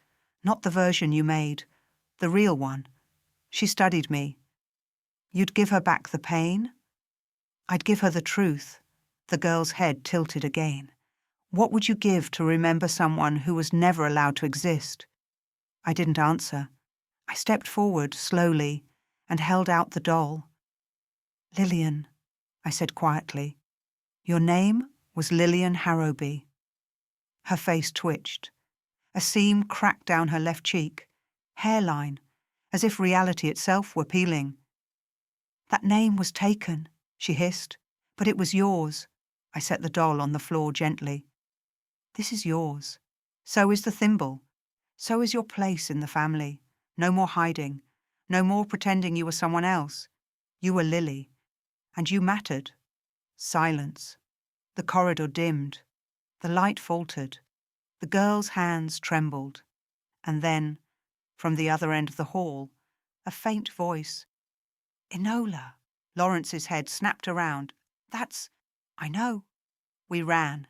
"Not the version you made. The real one." She studied me. "You'd give her back the pain?" "I'd give her the truth." The girl's head tilted again. "What would you give to remember someone who was never allowed to exist?" I didn't answer. I stepped forward slowly and held out the doll. "Lillian," I said quietly. "Your name was Lillian Harrowby." Her face twitched. A seam cracked down her left cheek. Hairline, as if reality itself were peeling. "That name was taken," she hissed. "But it was yours." I set the doll on the floor gently. "This is yours. So is the thimble. So is your place in the family. No more hiding. No more pretending you were someone else. You were Lily. And you mattered." Silence. The corridor dimmed. The light faltered. The girl's hands trembled. And then, from the other end of the hall, a faint voice. "Enola." Lawrence's head snapped around. "That's—" "I know." We ran.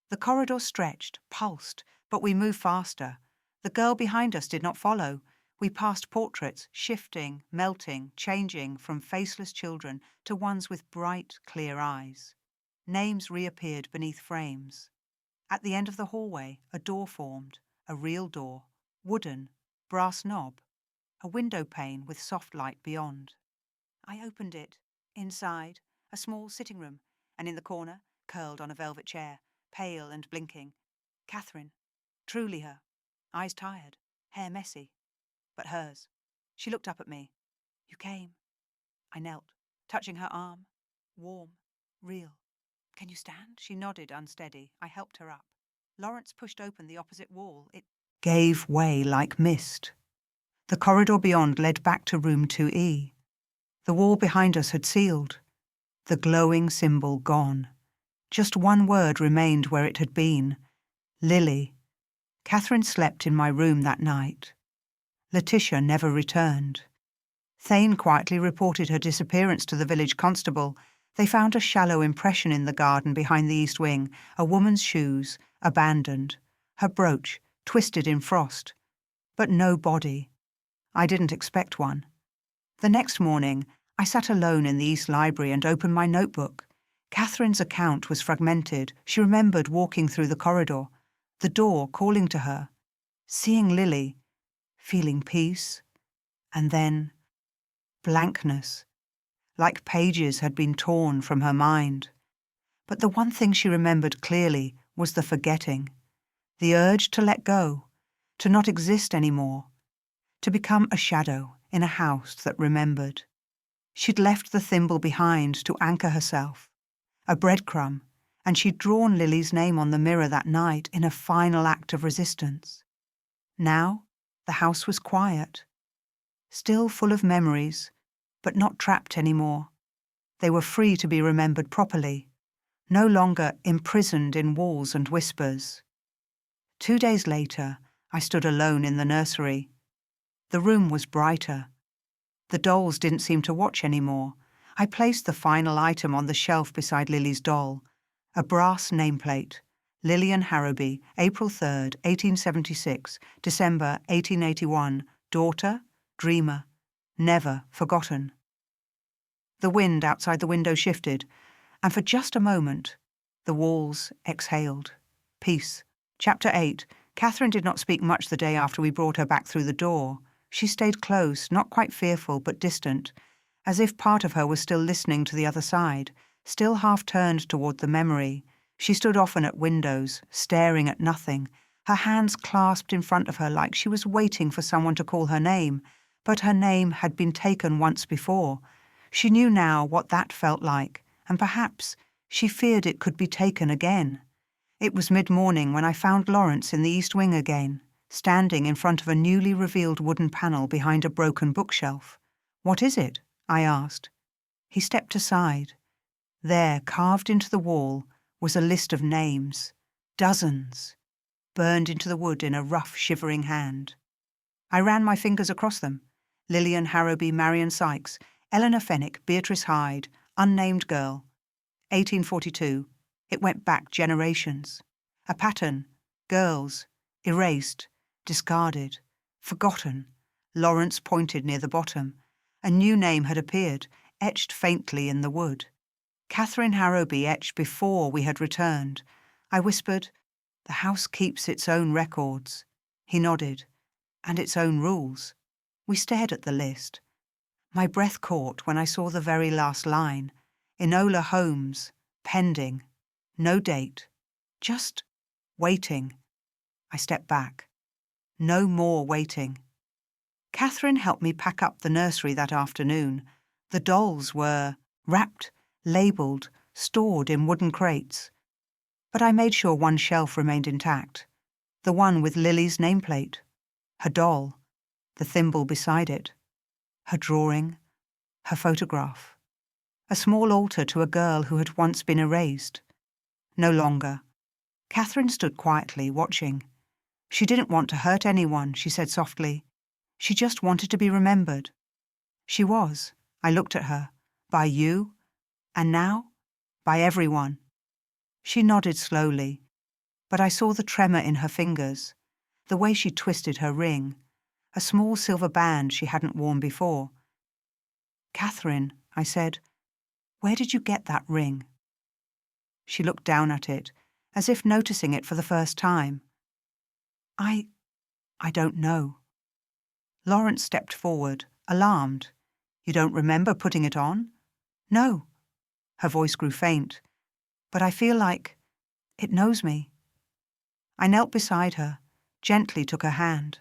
The corridor stretched, pulsed, but we moved faster. The girl behind us did not follow. We passed portraits, shifting, melting, changing from faceless children to ones with bright, clear eyes. Names reappeared beneath frames. At the end of the hallway, a door formed, a real door, wooden, brass knob, a window pane with soft light beyond. I opened it. Inside, a small sitting room, and in the corner, curled on a velvet chair, pale and blinking, Catherine, truly her, eyes tired, hair messy, but hers. She looked up at me. You came. I knelt, touching her arm, warm, real. Can you stand? She nodded, unsteady. I helped her up. Lawrence pushed open the opposite wall. It gave way like mist. The corridor beyond led back to room 2E. The wall behind us had sealed. The glowing symbol gone. Just one word remained where it had been. Lily. Catherine slept in my room that night. Letitia never returned. Thane quietly reported her disappearance to the village constable. They found a shallow impression in the garden behind the east wing, a woman's shoes, abandoned, her brooch twisted in frost. But no body. I didn't expect one. The next morning, I sat alone in the East Library and opened my notebook. Catherine's account was fragmented. She remembered walking through the corridor, the door calling to her, seeing Lily, feeling peace, and then blankness, like pages had been torn from her mind. But the one thing she remembered clearly was the forgetting, the urge to let go, to not exist anymore, to become a shadow in a house that remembered. She'd left the thimble behind to anchor herself, a breadcrumb, and she'd drawn Lily's name on the mirror that night in a final act of resistance. Now, the house was quiet, still full of memories, but not trapped anymore. They were free to be remembered properly, no longer imprisoned in walls and whispers. 2 days later, I stood alone in the nursery. The room was brighter. The dolls didn't seem to watch anymore. I placed the final item on the shelf beside Lily's doll, a brass nameplate, Lillian Harrowby, April 3rd, 1876, December 1881, daughter, dreamer, never forgotten. The wind outside the window shifted, and for just a moment, the walls exhaled. Peace. Chapter 8. Catherine did not speak much the day after we brought her back through the door. She stayed close, not quite fearful, but distant, as if part of her was still listening to the other side, still half-turned toward the memory. She stood often at windows, staring at nothing, her hands clasped in front of her like she was waiting for someone to call her name, but her name had been taken once before. She knew now what that felt like, and perhaps she feared it could be taken again. It was mid-morning when I found Lawrence in the east wing again, standing in front of a newly revealed wooden panel behind a broken bookshelf. "What is it?" I asked. He stepped aside. There, carved into the wall, was a list of names, dozens, burned into the wood in a rough, shivering hand. I ran my fingers across them. Lillian Harrowby, Marion Sykes, Eleanor Fenwick, Beatrice Hyde, unnamed girl. 1842. It went back generations. A pattern. Girls. Erased. Discarded. Forgotten. Lawrence pointed near the bottom. A new name had appeared, etched faintly in the wood. Catherine Harrowby, etched before we had returned. I whispered, "The house keeps its own records." He nodded. "And its own rules." We stared at the list. My breath caught when I saw the very last line. Enola Holmes, pending. No date. Just waiting. I stepped back. No more waiting. Catherine helped me pack up the nursery that afternoon. The dolls were wrapped, labelled, stored in wooden crates. But I made sure one shelf remained intact, the one with Lily's nameplate, her doll, the thimble beside it, her drawing, her photograph, a small altar to a girl who had once been erased. No longer. Catherine stood quietly, watching. She didn't want to hurt anyone, she said softly. She just wanted to be remembered. She was. I looked at her. By you, and now, by everyone. She nodded slowly, but I saw the tremor in her fingers, the way she twisted her ring, a small silver band she hadn't worn before. "Catherine," I said, "where did you get that ring?" She looked down at it, as if noticing it for the first time. I don't know." Lawrence stepped forward, alarmed. "You don't remember putting it on?" "No." Her voice grew faint. "But I feel like it knows me." I knelt beside her, gently took her hand.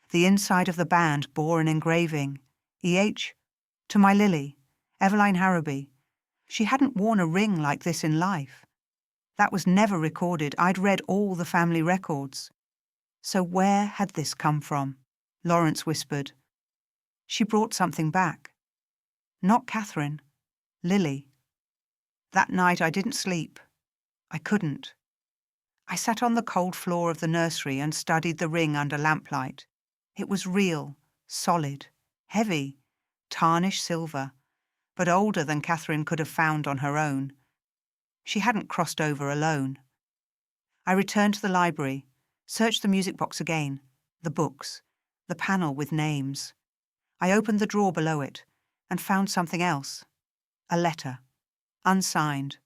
The inside of the band bore an engraving, E.H. to my Lily, Eveline Harrowby. She hadn't worn a ring like this in life. That was never recorded. I'd read all the family records. So where had this come from? Lawrence whispered. "She brought something back. Not Catherine. Lily." That night I didn't sleep. I couldn't. I sat on the cold floor of the nursery and studied the ring under lamplight. It was real, solid, heavy, tarnished silver, but older than Catherine could have found on her own. She hadn't crossed over alone. I returned to the library, searched the music box again, the books, the panel with names. I opened the drawer below it and found something else. A letter, unsigned,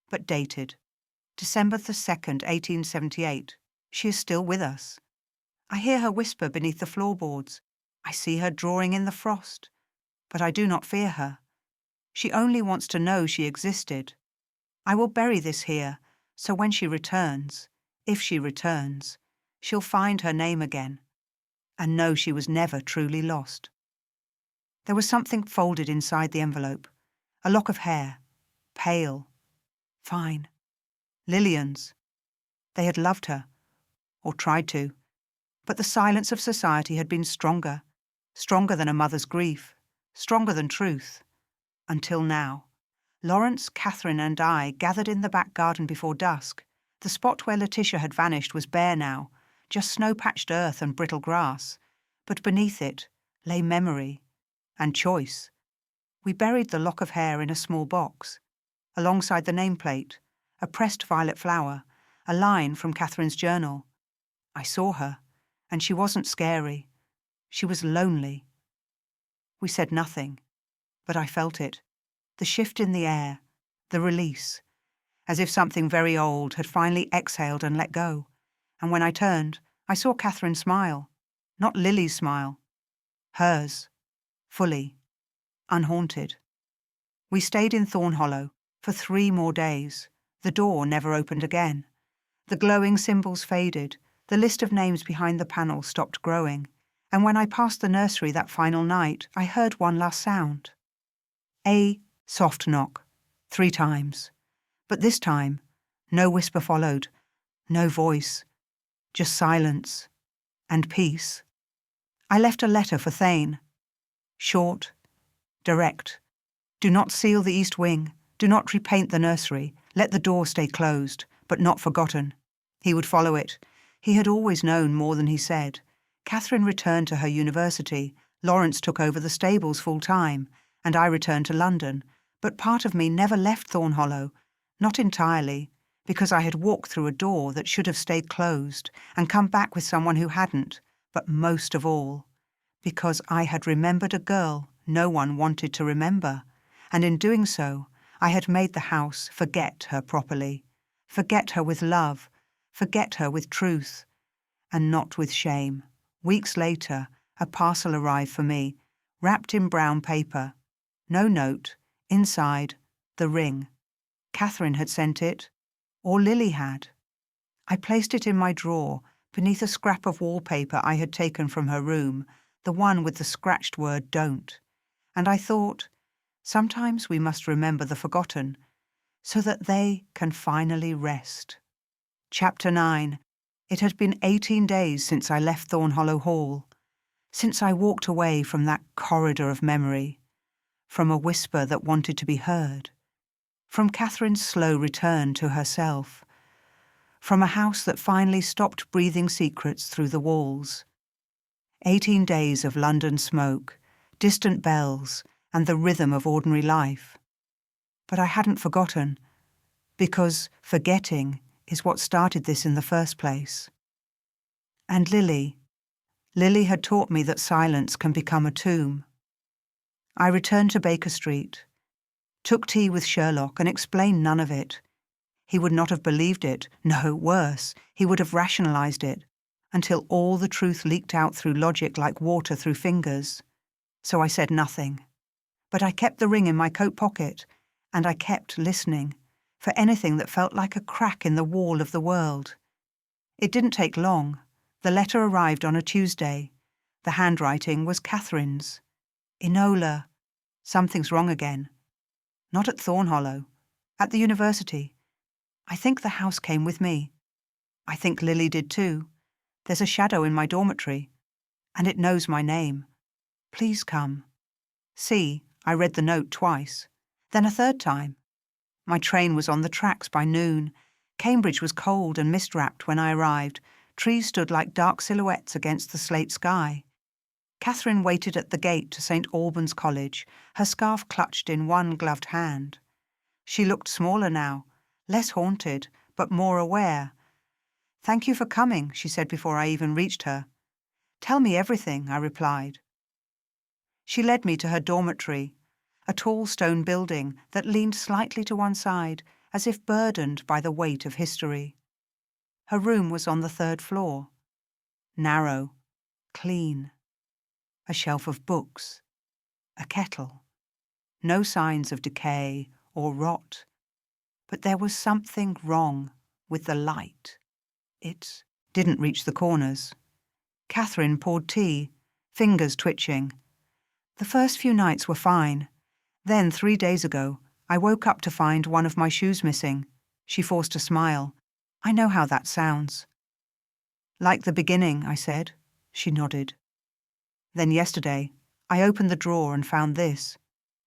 but dated. December the 2nd, 1878. She is still with us. I hear her whisper beneath the floorboards. I see her drawing in the frost. But I do not fear her. She only wants to know she existed. I will bury this here, so when she returns, if she returns, she'll find her name again, and know she was never truly lost. There was something folded inside the envelope. A lock of hair. Pale. Fine. Lillian's. They had loved her, or tried to, but the silence of society had been stronger than a mother's grief, stronger than truth. Until now. Lawrence, Catherine and I gathered in the back garden before dusk. The spot where Letitia had vanished was bare now, just snow-patched earth and brittle grass, but beneath it lay memory and choice. We buried the lock of hair in a small box. Alongside the nameplate, a pressed violet flower, a line from Catherine's journal. I saw her, and she wasn't scary. She was lonely. We said nothing, but I felt it. The shift in the air, the release, as if something very old had finally exhaled and let go. And when I turned, I saw Catherine smile. Not Lily's smile. Hers. Fully. Unhaunted. We stayed in Thornhollow for 3 more days. The door never opened again. The glowing symbols faded. The list of names behind the panel stopped growing. And when I passed the nursery that final night, I heard one last sound. A soft knock. 3 times. But this time, no whisper followed. No voice. Just silence. And peace. I left a letter for Thane. Short. Direct. Do not seal the east wing. Do not repaint the nursery. Let the door stay closed, but not forgotten. He would follow it. He had always known more than he said. Catherine returned to her university. Lawrence took over the stables full-time, and I returned to London. But part of me never left Thornhollow, not entirely, because I had walked through a door that should have stayed closed and come back with someone who hadn't, but most of all, because I had remembered a girl no one wanted to remember, and in doing so, I had made the house forget her properly, forget her with love, forget her with truth, and not with shame. Weeks later, a parcel arrived for me, wrapped in brown paper. No note. Inside, the ring. Catherine had sent it, or Lily had. I placed it in my drawer, beneath a scrap of wallpaper I had taken from her room, the one with the scratched word "don't." And I thought, sometimes we must remember the forgotten, so that they can finally rest. Chapter 9. It had been 18 days since I left Thornhollow Hall, since I walked away from that corridor of memory, from a whisper that wanted to be heard, from Catherine's slow return to herself, from a house that finally stopped breathing secrets through the walls. 18 days of London smoke, distant bells, and the rhythm of ordinary life. But I hadn't forgotten, because forgetting is what started this in the first place. And Lily, Lily had taught me that silence can become a tomb. I returned to Baker Street, took tea with Sherlock and explained none of it. He would not have believed it. No, worse, he would have rationalized it, until all the truth leaked out through logic like water through fingers. So I said nothing. But I kept the ring in my coat pocket, and I kept listening for anything that felt like a crack in the wall of the world. It didn't take long. The letter arrived on a Tuesday. The handwriting was Catherine's. Enola, something's wrong again. Not at Thornhollow. At the university. I think the house came with me. I think Lily did too. There's a shadow in my dormitory, and it knows my name. Please come. See, I read the note twice, then a third time. My train was on the tracks by noon. Cambridge was cold and mist-wrapped when I arrived. Trees stood like dark silhouettes against the slate sky. Catherine waited at the gate to St. Albans College, her scarf clutched in one gloved hand. She looked smaller now, less haunted, but more aware. "Thank you for coming," she said before I even reached her. "Tell me everything," I replied. She led me to her dormitory, a tall stone building that leaned slightly to one side, as if burdened by the weight of history. Her room was on the 3rd floor. Narrow, clean. A shelf of books. A kettle. No signs of decay or rot. But there was something wrong with the light. It didn't reach the corners. Catherine poured tea, fingers twitching. The first few nights were fine. Then, 3 days ago, I woke up to find one of my shoes missing. She forced a smile. I know how that sounds. "Like the beginning," I said. She nodded. Then yesterday, I opened the drawer and found this.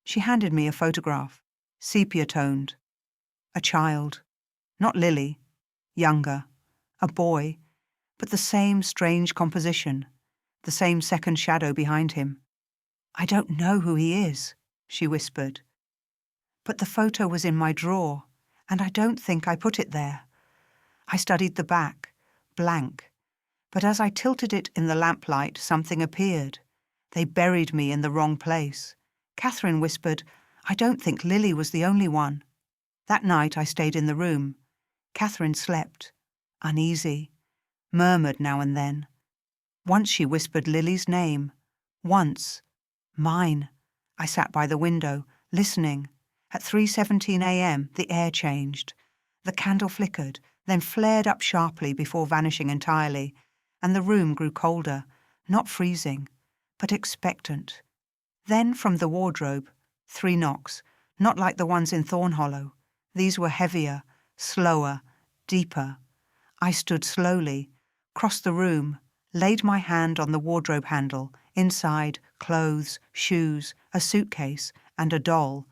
She handed me a photograph, sepia-toned. A child. Not Lily. Younger. A boy. But the same strange composition. The same second shadow behind him. "I don't know who he is," she whispered. But the photo was in my drawer, and I don't think I put it there. I studied the back, blank. But as I tilted it in the lamplight, something appeared. They buried me in the wrong place. Catherine whispered, "I don't think Lily was the only one." That night I stayed in the room. Catherine slept, uneasy, murmured now and then. Once she whispered Lily's name. Once. Mine. I sat by the window, listening. At 3:17 a.m. the air changed. The candle flickered, then flared up sharply before vanishing entirely, and the room grew colder, not freezing, but expectant. Then from the wardrobe, 3 knocks, not like the ones in Thornhollow. These were heavier, slower, deeper. I stood slowly, crossed the room, laid my hand on the wardrobe handle. Inside, clothes, shoes, a suitcase, and a doll.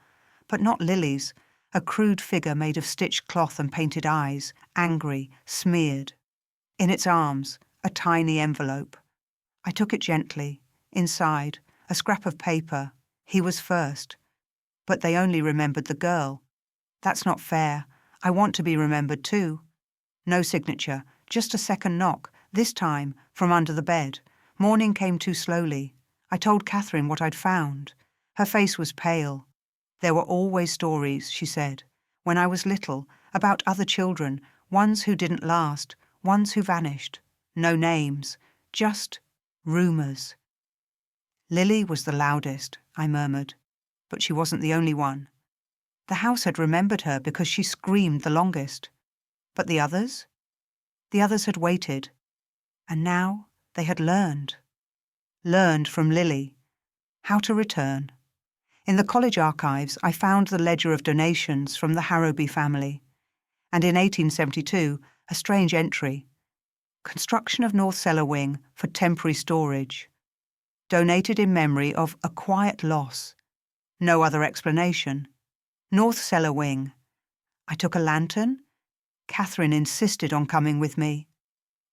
But not Lily's, a crude figure made of stitched cloth and painted eyes, angry, smeared. In its arms, a tiny envelope. I took it gently. Inside, a scrap of paper. He was first. But they only remembered the girl. That's not fair. I want to be remembered too. No signature, just a second knock, this time from under the bed. Morning came too slowly. I told Catherine what I'd found. Her face was pale. There were always stories, she said, when I was little, about other children, ones who didn't last, ones who vanished. No names, just rumours. Lily was the loudest, I murmured, but she wasn't the only one. The house had remembered her because she screamed the longest. But the others? The others had waited, and now they had learned. Learned from Lily. How to return. In the college archives, I found the ledger of donations from the Harrowby family, and in 1872, a strange entry. Construction of North Cellar Wing for temporary storage. Donated in memory of a quiet loss. No other explanation. North Cellar Wing. I took a lantern. Catherine insisted on coming with me.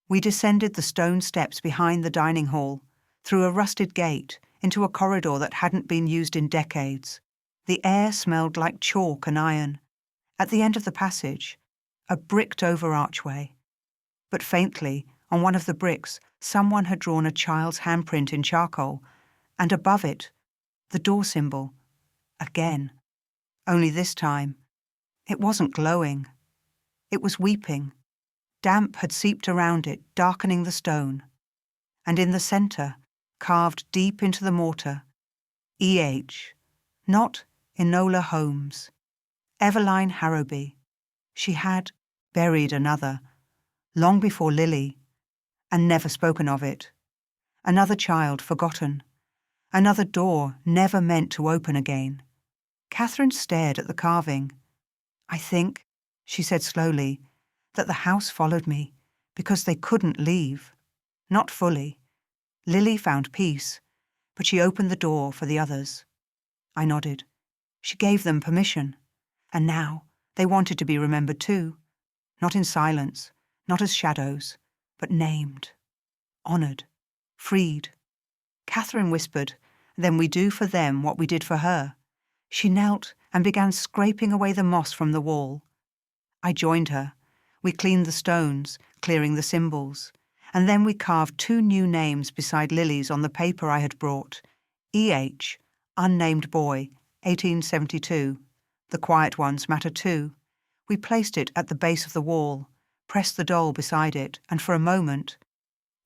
We descended the stone steps behind the dining hall, through a rusted gate, into a corridor that hadn't been used in decades. The air smelled like chalk and iron. At the end of the passage, a bricked-over archway. But faintly, On one of the bricks, someone had drawn a child's handprint in charcoal, and above it, the door symbol. Again. Only this time, it wasn't glowing. It was weeping. Damp had seeped around it, darkening the stone. And in the centre, carved deep into the mortar, E.H., not Enola Holmes, Eveline Harrowby. She had buried another, long before Lily, and never spoken of it. Another child forgotten. Another door never meant to open again. Catherine stared at the carving. "I think," she said slowly, "that the house followed me because they couldn't leave. Not fully. Lily found peace, but she opened the door for the others." I nodded. She gave them permission. And now they wanted to be remembered too. Not in silence, not as shadows, but named, honoured, freed. Catherine whispered, "Then we do for them what we did for her." She knelt and began scraping away the moss from the wall. I joined her. We cleaned the stones, clearing the symbols, and then we carved 2 new names beside Lily's on the paper I had brought. E.H., unnamed boy, 1872. The quiet ones matter too. We placed it at the base of the wall, pressed the doll beside it, and for a moment,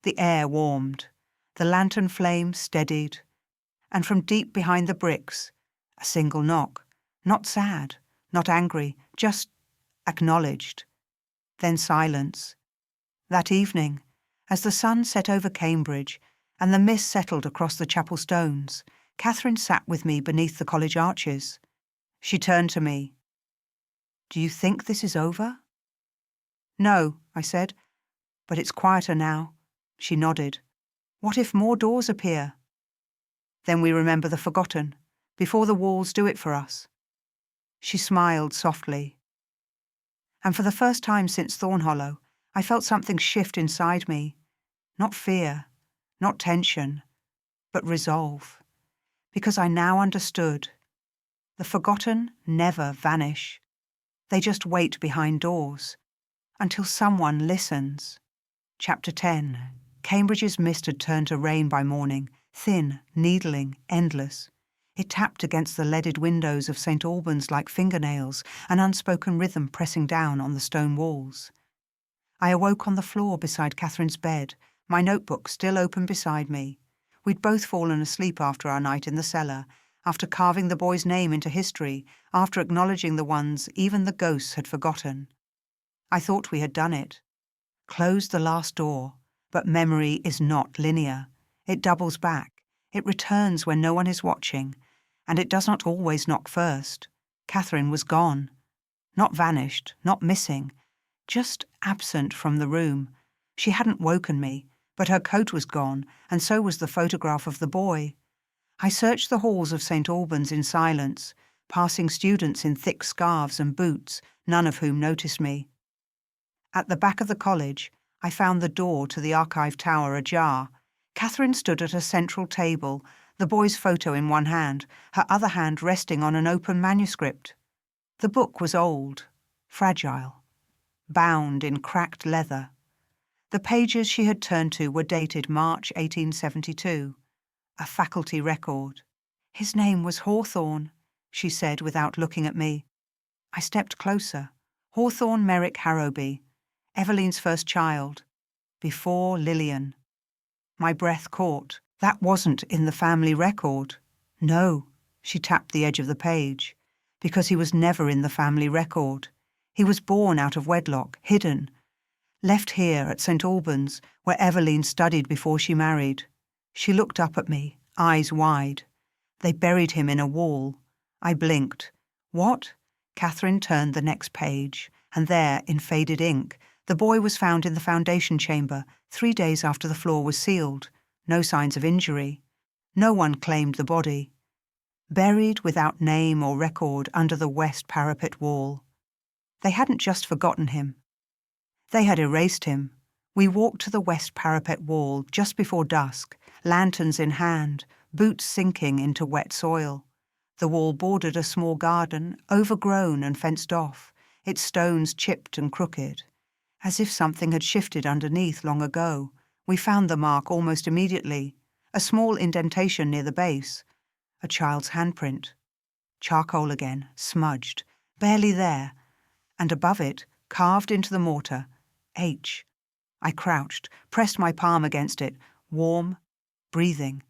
the air warmed, the lantern flame steadied, and from deep behind the bricks, a single knock, not sad, not angry, just acknowledged. Then silence. That evening, as the sun set over Cambridge and the mist settled across the chapel stones, Catherine sat with me beneath the college arches. She turned to me. "Do you think this is over?" "No," I said, "but it's quieter now." She nodded. "What if more doors appear?" "Then we remember the forgotten, before the walls do it for us." She smiled softly. And for the first time since Thornhollow, I felt something shift inside me. Not fear, not tension, but resolve. Because I now understood. The forgotten never vanish. They just wait behind doors, until someone listens. Chapter 10. Cambridge's mist had turned to rain by morning, thin, needling, endless. It tapped against the leaded windows of St. Albans like fingernails, an unspoken rhythm pressing down on the stone walls. I awoke on the floor beside Catherine's bed, my notebook still open beside me. We'd both fallen asleep after our night in the cellar, after carving the boy's name into history, after acknowledging the ones even the ghosts had forgotten. I thought we had done it. Closed the last door, but memory is not linear. It doubles back. It returns when no one is watching, and it does not always knock first. Catherine was gone. Not vanished, not missing, just absent from the room. She hadn't woken me, but her coat was gone, and so was the photograph of the boy. I searched the halls of St. Albans in silence, passing students in thick scarves and boots, none of whom noticed me. At the back of the college, I found the door to the archive tower ajar. Catherine stood at a central table, the boy's photo in one hand, her other hand resting on an open manuscript. The book was old, fragile, bound in cracked leather. The pages she had turned to were dated March 1872, a faculty record. "His name was Hawthorne," she said without looking at me. I stepped closer. Hawthorne Merrick Harrowby, Eveline's first child, before Lillian. My breath caught. That wasn't in the family record. No, she tapped the edge of the page, because he was never in the family record. He was born out of wedlock, hidden, left here at St. Albans, where Eveline studied before she married. She looked up at me, eyes wide. They buried him in a wall. I blinked. What? Catherine turned the next page, and there, in faded ink, the boy was found in the foundation chamber 3 days after the floor was sealed. No signs of injury. No one claimed the body. Buried without name or record under the west parapet wall. They hadn't just forgotten him. They had erased him. We walked to the west parapet wall just before dusk, lanterns in hand, boots sinking into wet soil. The wall bordered a small garden, overgrown and fenced off, its stones chipped and crooked. As if something had shifted underneath long ago, we found the mark almost immediately, a small indentation near the base, a child's handprint. Charcoal again, smudged, barely there, and above it, carved into the mortar, H. I crouched, pressed my palm against it, warm, breathing.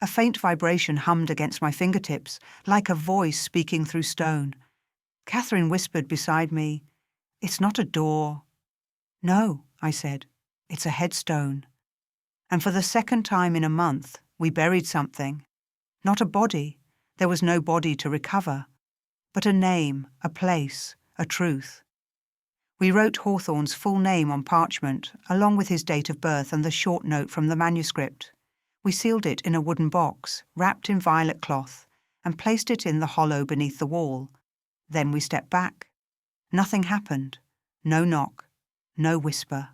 A faint vibration hummed against my fingertips, like a voice speaking through stone. Catherine whispered beside me, "It's not a door." "No," I said, "it's a headstone." And for the second time in a month, we buried something. Not a body, there was no body to recover, but a name, a place, a truth. We wrote Hawthorne's full name on parchment, along with his date of birth and the short note from the manuscript. We sealed it in a wooden box, wrapped in violet cloth, and placed it in the hollow beneath the wall. Then we stepped back. Nothing happened. No knock. No whisper.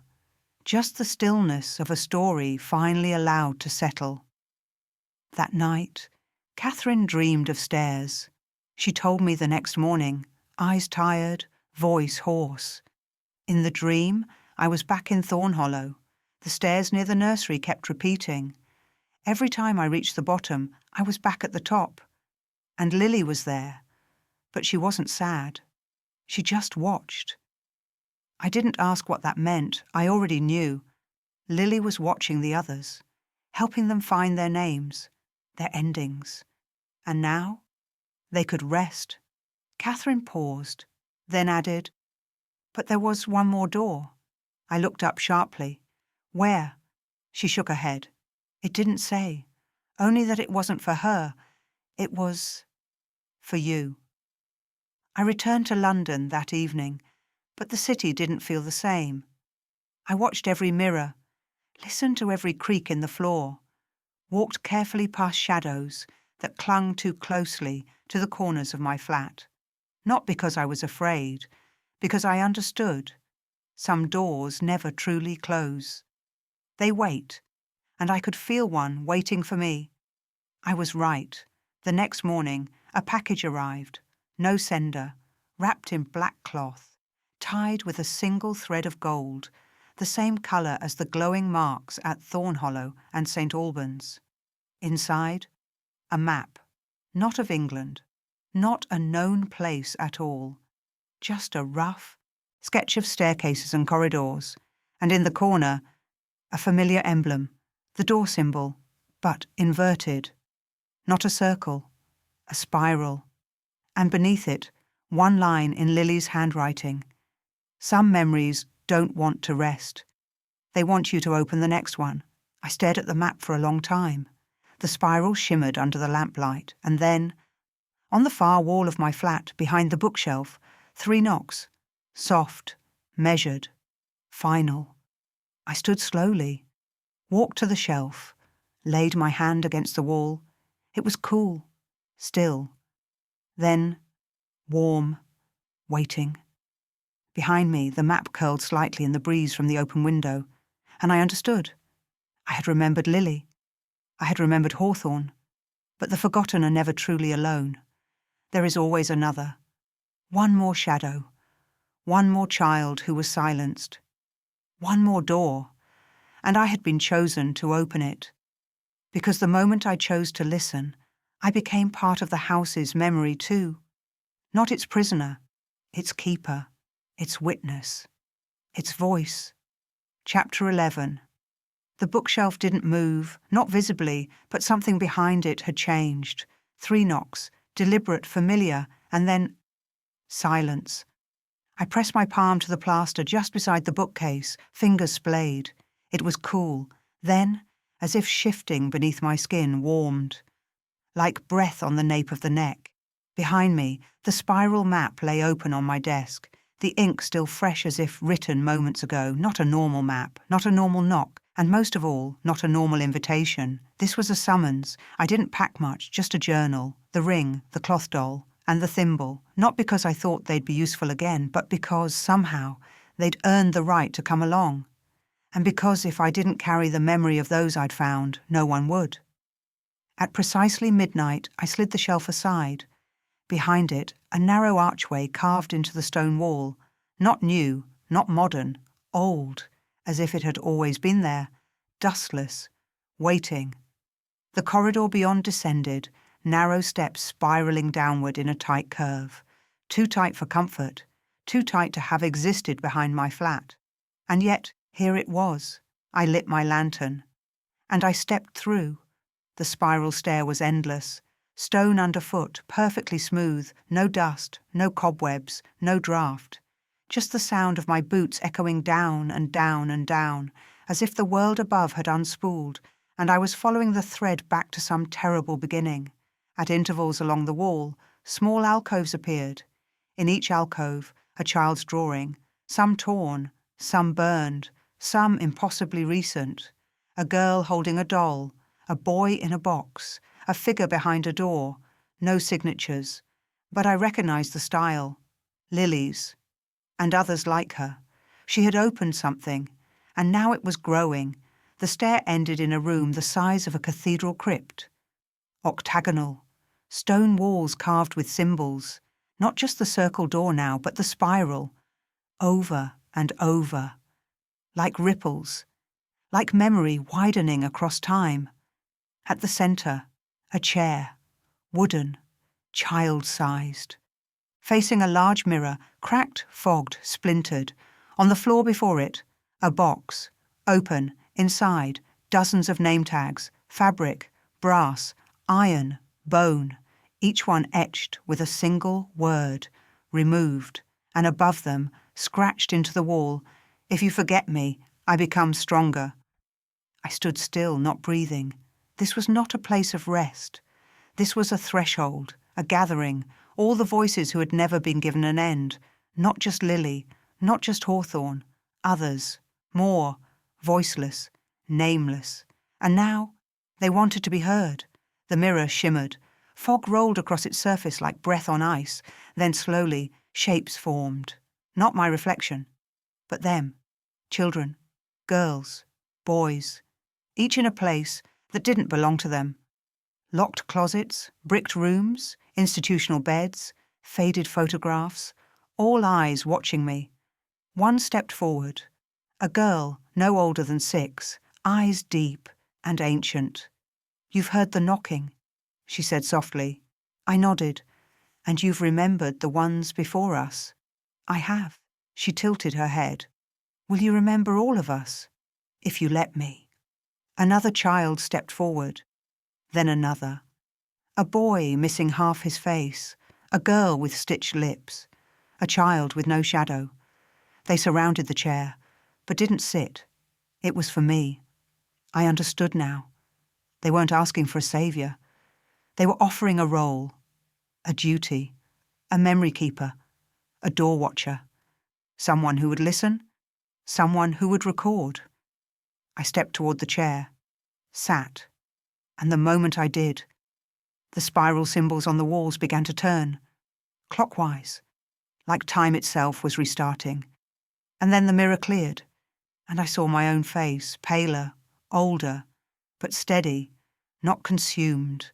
Just the stillness of a story finally allowed to settle. That night, Catherine dreamed of stairs. She told me the next morning, eyes tired, voice hoarse. In the dream, I was back in Thornhollow. The stairs near the nursery kept repeating. Every time I reached the bottom, I was back at the top. And Lily was there. But she wasn't sad. She just watched. I didn't ask what that meant. I already knew. Lily was watching the others, helping them find their names, their endings. And now, they could rest. Catherine paused, then added, "But there was one more door." I looked up sharply. "Where?" She shook her head. "It didn't say. Only that it wasn't for her. It was for you." I returned to London that evening, but the city didn't feel the same. I watched every mirror, listened to every creak in the floor, walked carefully past shadows that clung too closely to the corners of my flat. Not because I was afraid, because I understood. Some doors never truly close. They wait, and I could feel one waiting for me. I was right. The next morning, a package arrived, no sender, wrapped in black cloth, tied with a single thread of gold, the same colour as the glowing marks at Thornhollow and St. Albans. Inside, a map, not of England, not a known place at all, just a rough sketch of staircases and corridors, and in the corner, a familiar emblem, the door symbol, but inverted. Not a circle, a spiral, and beneath it, one line in Lily's handwriting. "Some memories don't want to rest. They want you to open the next one." I stared at the map for a long time. The spiral shimmered under the lamplight, and then, on the far wall of my flat, behind the bookshelf, 3 knocks. Soft, measured, final. I stood slowly, walked to the shelf, laid my hand against the wall. It was cool, still. Then, warm, waiting. Behind me, the map curled slightly in the breeze from the open window, and I understood. I had remembered Lily. I had remembered Hawthorne. But the forgotten are never truly alone. There is always another. One more shadow. One more child who was silenced. One more door. And I had been chosen to open it. Because the moment I chose to listen, I became part of the house's memory too. Not its prisoner, its keeper, its witness, its voice. Chapter 11. The bookshelf didn't move, not visibly, but something behind it had changed. 3 knocks, deliberate, familiar, and then silence. I pressed my palm to the plaster just beside the bookcase, fingers splayed. It was cool. Then, as if shifting beneath my skin, warmed. Like breath on the nape of the neck. Behind me, the spiral map lay open on my desk, the ink still fresh as if written moments ago. Not a normal map, not a normal knock, and most of all, not a normal invitation. This was a summons. I didn't pack much, just a journal, the ring, the cloth doll, and the thimble, not because I thought they'd be useful again, but because, somehow, they'd earned the right to come along. And because if I didn't carry the memory of those I'd found, no one would. At precisely midnight, I slid the shelf aside. Behind it, a narrow archway carved into the stone wall, not new, not modern, old, as if it had always been there, dustless, waiting. The corridor beyond descended, narrow steps spiralling downward in a tight curve. Too tight for comfort, too tight to have existed behind my flat. And yet, here it was. I lit my lantern. And I stepped through. The spiral stair was endless. Stone underfoot, perfectly smooth, no dust, no cobwebs, no draft. Just the sound of my boots echoing down and down and down, as if the world above had unspooled, and I was following the thread back to some terrible beginning. At intervals along the wall, small alcoves appeared. In each alcove, a child's drawing, some torn, some burned, some impossibly recent. A girl holding a doll, a boy in a box, a figure behind a door, no signatures. But I recognized the style. Lily's. And others like her. She had opened something, and now it was growing. The stair ended in a room the size of a cathedral crypt. Octagonal. Stone walls carved with symbols. Not just the circle door now, but the spiral. Over and over. Like ripples. Like memory widening across time. At the centre, a chair. Wooden. Child-sized. Facing a large mirror, cracked, fogged, splintered. On the floor before it, a box. Open. Inside, dozens of name tags. Fabric. Brass. Iron. Bone. Each one etched with a single word. Removed. And above them, scratched into the wall, "If you forget me, I become stronger." I stood still, not breathing. This was not a place of rest. This was a threshold, a gathering, all the voices who had never been given an end. Not just Lily, not just Hawthorne, others, more, voiceless, nameless. And now, they wanted to be heard. The mirror shimmered. Fog rolled across its surface like breath on ice. Then slowly, shapes formed. Not my reflection, but them. Children, girls, boys. Each in a place that didn't belong to them. Locked closets, bricked rooms, institutional beds, faded photographs, all eyes watching me. One stepped forward. A girl, no older than 6, eyes deep and ancient. "You've heard the knocking," she said softly. I nodded. "And you've remembered the ones before us." "I have." She tilted her head. "Will you remember all of us? If you let me." Another child stepped forward. Then another. A boy missing half his face. A girl with stitched lips. A child with no shadow. They surrounded the chair, but didn't sit. It was for me. I understood now. They weren't asking for a saviour. They were offering a role, a duty, a memory keeper, a door watcher, someone who would listen, someone who would record. I stepped toward the chair, sat, and the moment I did, the spiral symbols on the walls began to turn, clockwise, like time itself was restarting. And then the mirror cleared, and I saw my own face, paler, older, but steady, not consumed.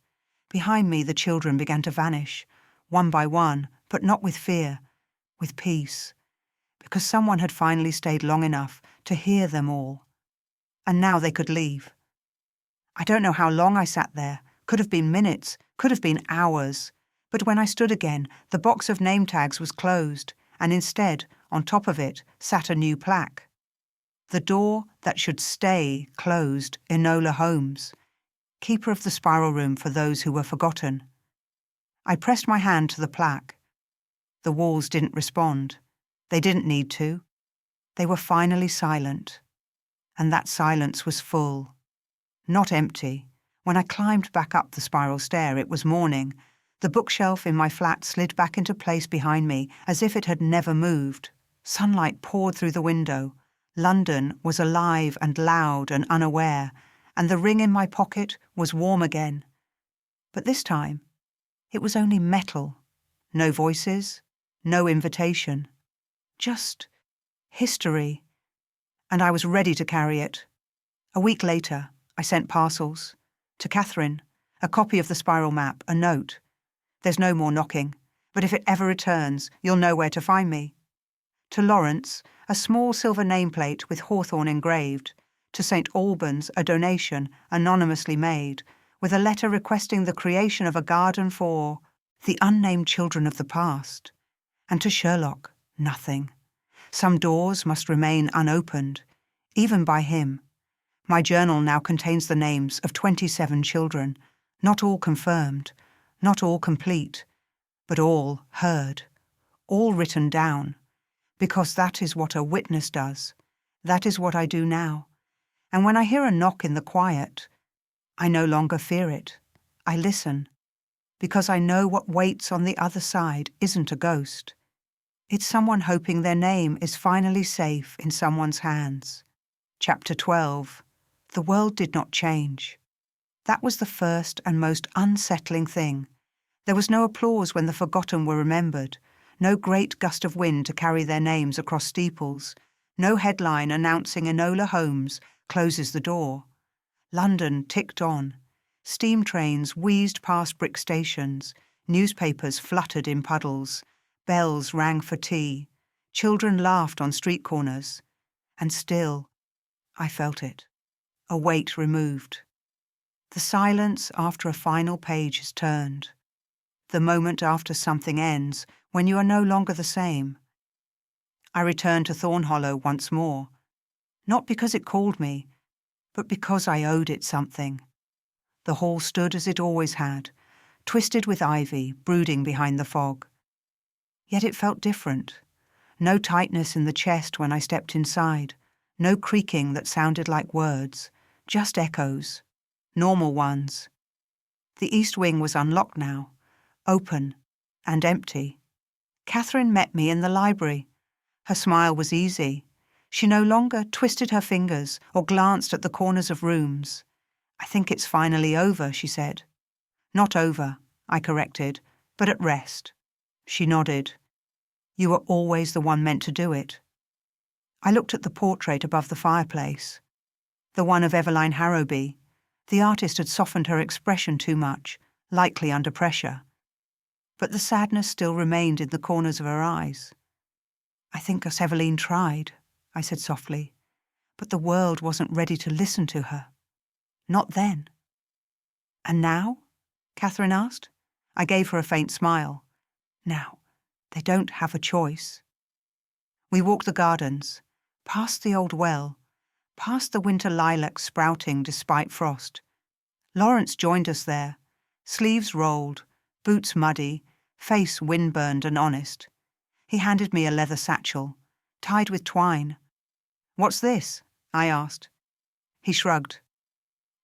Behind me the children began to vanish, one by one, but not with fear, with peace, because someone had finally stayed long enough to hear them all. And now they could leave. I don't know how long I sat there. Could have been minutes, could have been hours. But when I stood again, the box of name tags was closed, and instead, on top of it, sat a new plaque. The door that should stay closed, Enola Holmes, keeper of the spiral room for those who were forgotten. I pressed my hand to the plaque. The walls didn't respond. They didn't need to. They were finally silent. And that silence was full. Not empty. When I climbed back up the spiral stair, it was morning. The bookshelf in my flat slid back into place behind me as if it had never moved. Sunlight poured through the window. London was alive and loud and unaware, and the ring in my pocket was warm again. But this time, it was only metal. No voices, no invitation. Just history. And I was ready to carry it. A week later, I sent parcels. To Catherine, a copy of the spiral map, a note. "There's no more knocking, but if it ever returns, you'll know where to find me." To Lawrence, a small silver nameplate with Hawthorne engraved. To St. Albans, a donation, anonymously made, with a letter requesting the creation of a garden for the unnamed children of the past. And to Sherlock, nothing. Some doors must remain unopened, even by him. My journal now contains the names of 27 children, not all confirmed, not all complete, but all heard, all written down, because that is what a witness does. That is what I do now. And when I hear a knock in the quiet, I no longer fear it. I listen, because I know what waits on the other side isn't a ghost. It's someone hoping their name is finally safe in someone's hands. Chapter 12. The world did not change. That was the first and most unsettling thing. There was no applause when the forgotten were remembered, no great gust of wind to carry their names across steeples, no headline announcing Enola Holmes closes the door. London ticked on. Steam trains wheezed past brick stations, newspapers fluttered in puddles, bells rang for tea, children laughed on street corners, and still, I felt it, a weight removed. The silence after a final page is turned. The moment after something ends, when you are no longer the same. I returned to Thornhollow once more, not because it called me, but because I owed it something. The hall stood as it always had, twisted with ivy, brooding behind the fog. Yet it felt different. No tightness in the chest when I stepped inside, no creaking that sounded like words, just echoes, normal ones. The east wing was unlocked now, open and empty. Catherine met me in the library. Her smile was easy. She no longer twisted her fingers or glanced at the corners of rooms. "I think it's finally over," she said. "Not over," I corrected, "but at rest." She nodded. "You were always the one meant to do it." I looked at the portrait above the fireplace, the one of Eveline Harrowby. The artist had softened her expression too much, likely under pressure. But the sadness still remained in the corners of her eyes. "I think Miss Eveline tried," I said softly, "but the world wasn't ready to listen to her. Not then." "And now?" Catherine asked. I gave her a faint smile. "Now, they don't have a choice." We walked the gardens, past the old well, past the winter lilacs sprouting despite frost. Lawrence joined us there, sleeves rolled, boots muddy, face wind-burned and honest. He handed me a leather satchel, tied with twine. "What's this?" I asked. He shrugged.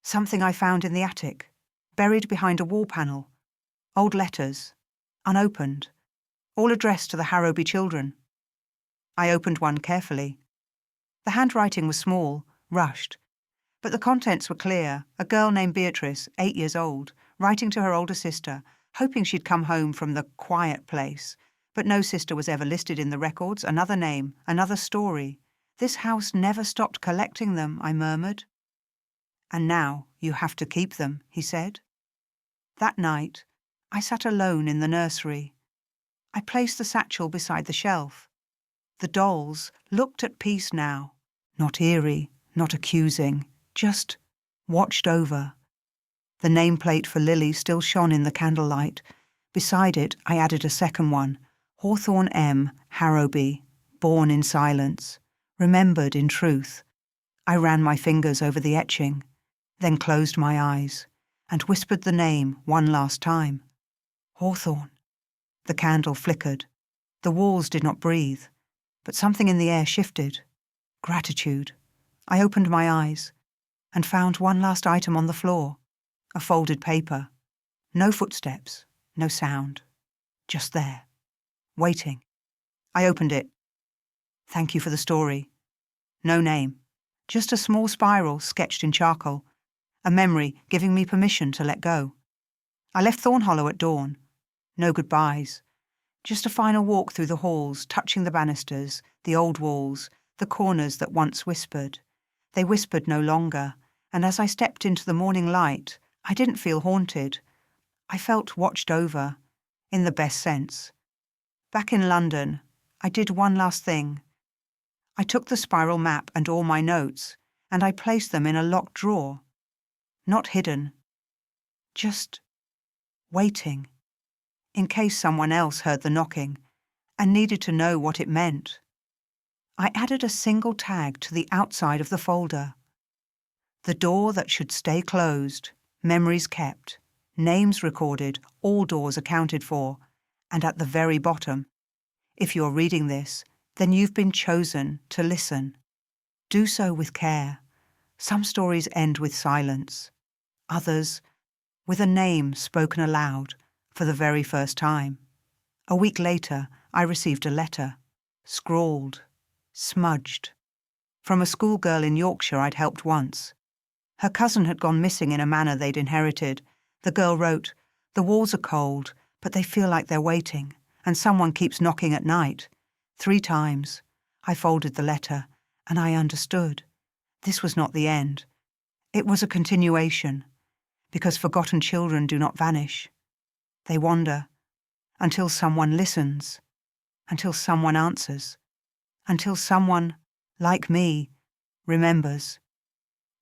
"Something I found in the attic, buried behind a wall panel. Old letters, unopened, all addressed to the Harrowby children." I opened one carefully. The handwriting was small, rushed, but the contents were clear. A girl named Beatrice, 8 years old, writing to her older sister, hoping she'd come home from the quiet place. But no sister was ever listed in the records. Another name, another story. "This house never stopped collecting them," I murmured. "And now you have to keep them," he said. That night, I sat alone in the nursery. I placed the satchel beside the shelf. The dolls looked at peace now, not eerie, not accusing, just watched over. The nameplate for Lily still shone in the candlelight. Beside it, I added a second one, Hawthorne M. Harrowby, born in silence, remembered in truth. I ran my fingers over the etching, then closed my eyes, and whispered the name one last time. Hawthorne. The candle flickered. The walls did not breathe, but something in the air shifted. Gratitude. I opened my eyes and found one last item on the floor, a folded paper. No footsteps, no sound. Just there, waiting. I opened it. "Thank you for the story." No name, just a small spiral sketched in charcoal, a memory giving me permission to let go. I left Thornhollow at dawn. No goodbyes. Just a final walk through the halls, touching the banisters, the old walls, the corners that once whispered. They whispered no longer, and as I stepped into the morning light, I didn't feel haunted. I felt watched over, in the best sense. Back in London, I did one last thing. I took the spiral map and all my notes, and I placed them in a locked drawer. Not hidden. Just waiting, in case someone else heard the knocking and needed to know what it meant. I added a single tag to the outside of the folder. The door that should stay closed, memories kept, names recorded, all doors accounted for, and at the very bottom, if you're reading this, then you've been chosen to listen. Do so with care. Some stories end with silence, others with a name spoken aloud for the very first time. A week later, I received a letter, scrawled, smudged, from a schoolgirl in Yorkshire I'd helped once. Her cousin had gone missing in a manor they'd inherited. The girl wrote, "The walls are cold, but they feel like they're waiting, and someone keeps knocking at night." 3 times. I folded the letter, and I understood. This was not the end. It was a continuation, because forgotten children do not vanish. They wander, until someone listens, until someone answers, until someone, like me, remembers.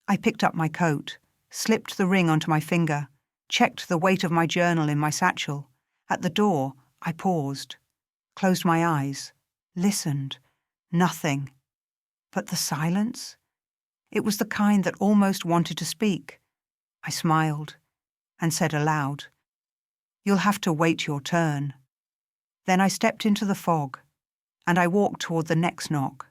I picked up my coat, slipped the ring onto my finger, checked the weight of my journal in my satchel. At the door, I paused, closed my eyes, listened. Nothing. But the silence? It was the kind that almost wanted to speak. I smiled and said aloud, "You'll have to wait your turn." Then I stepped into the fog, and I walked toward the next knock.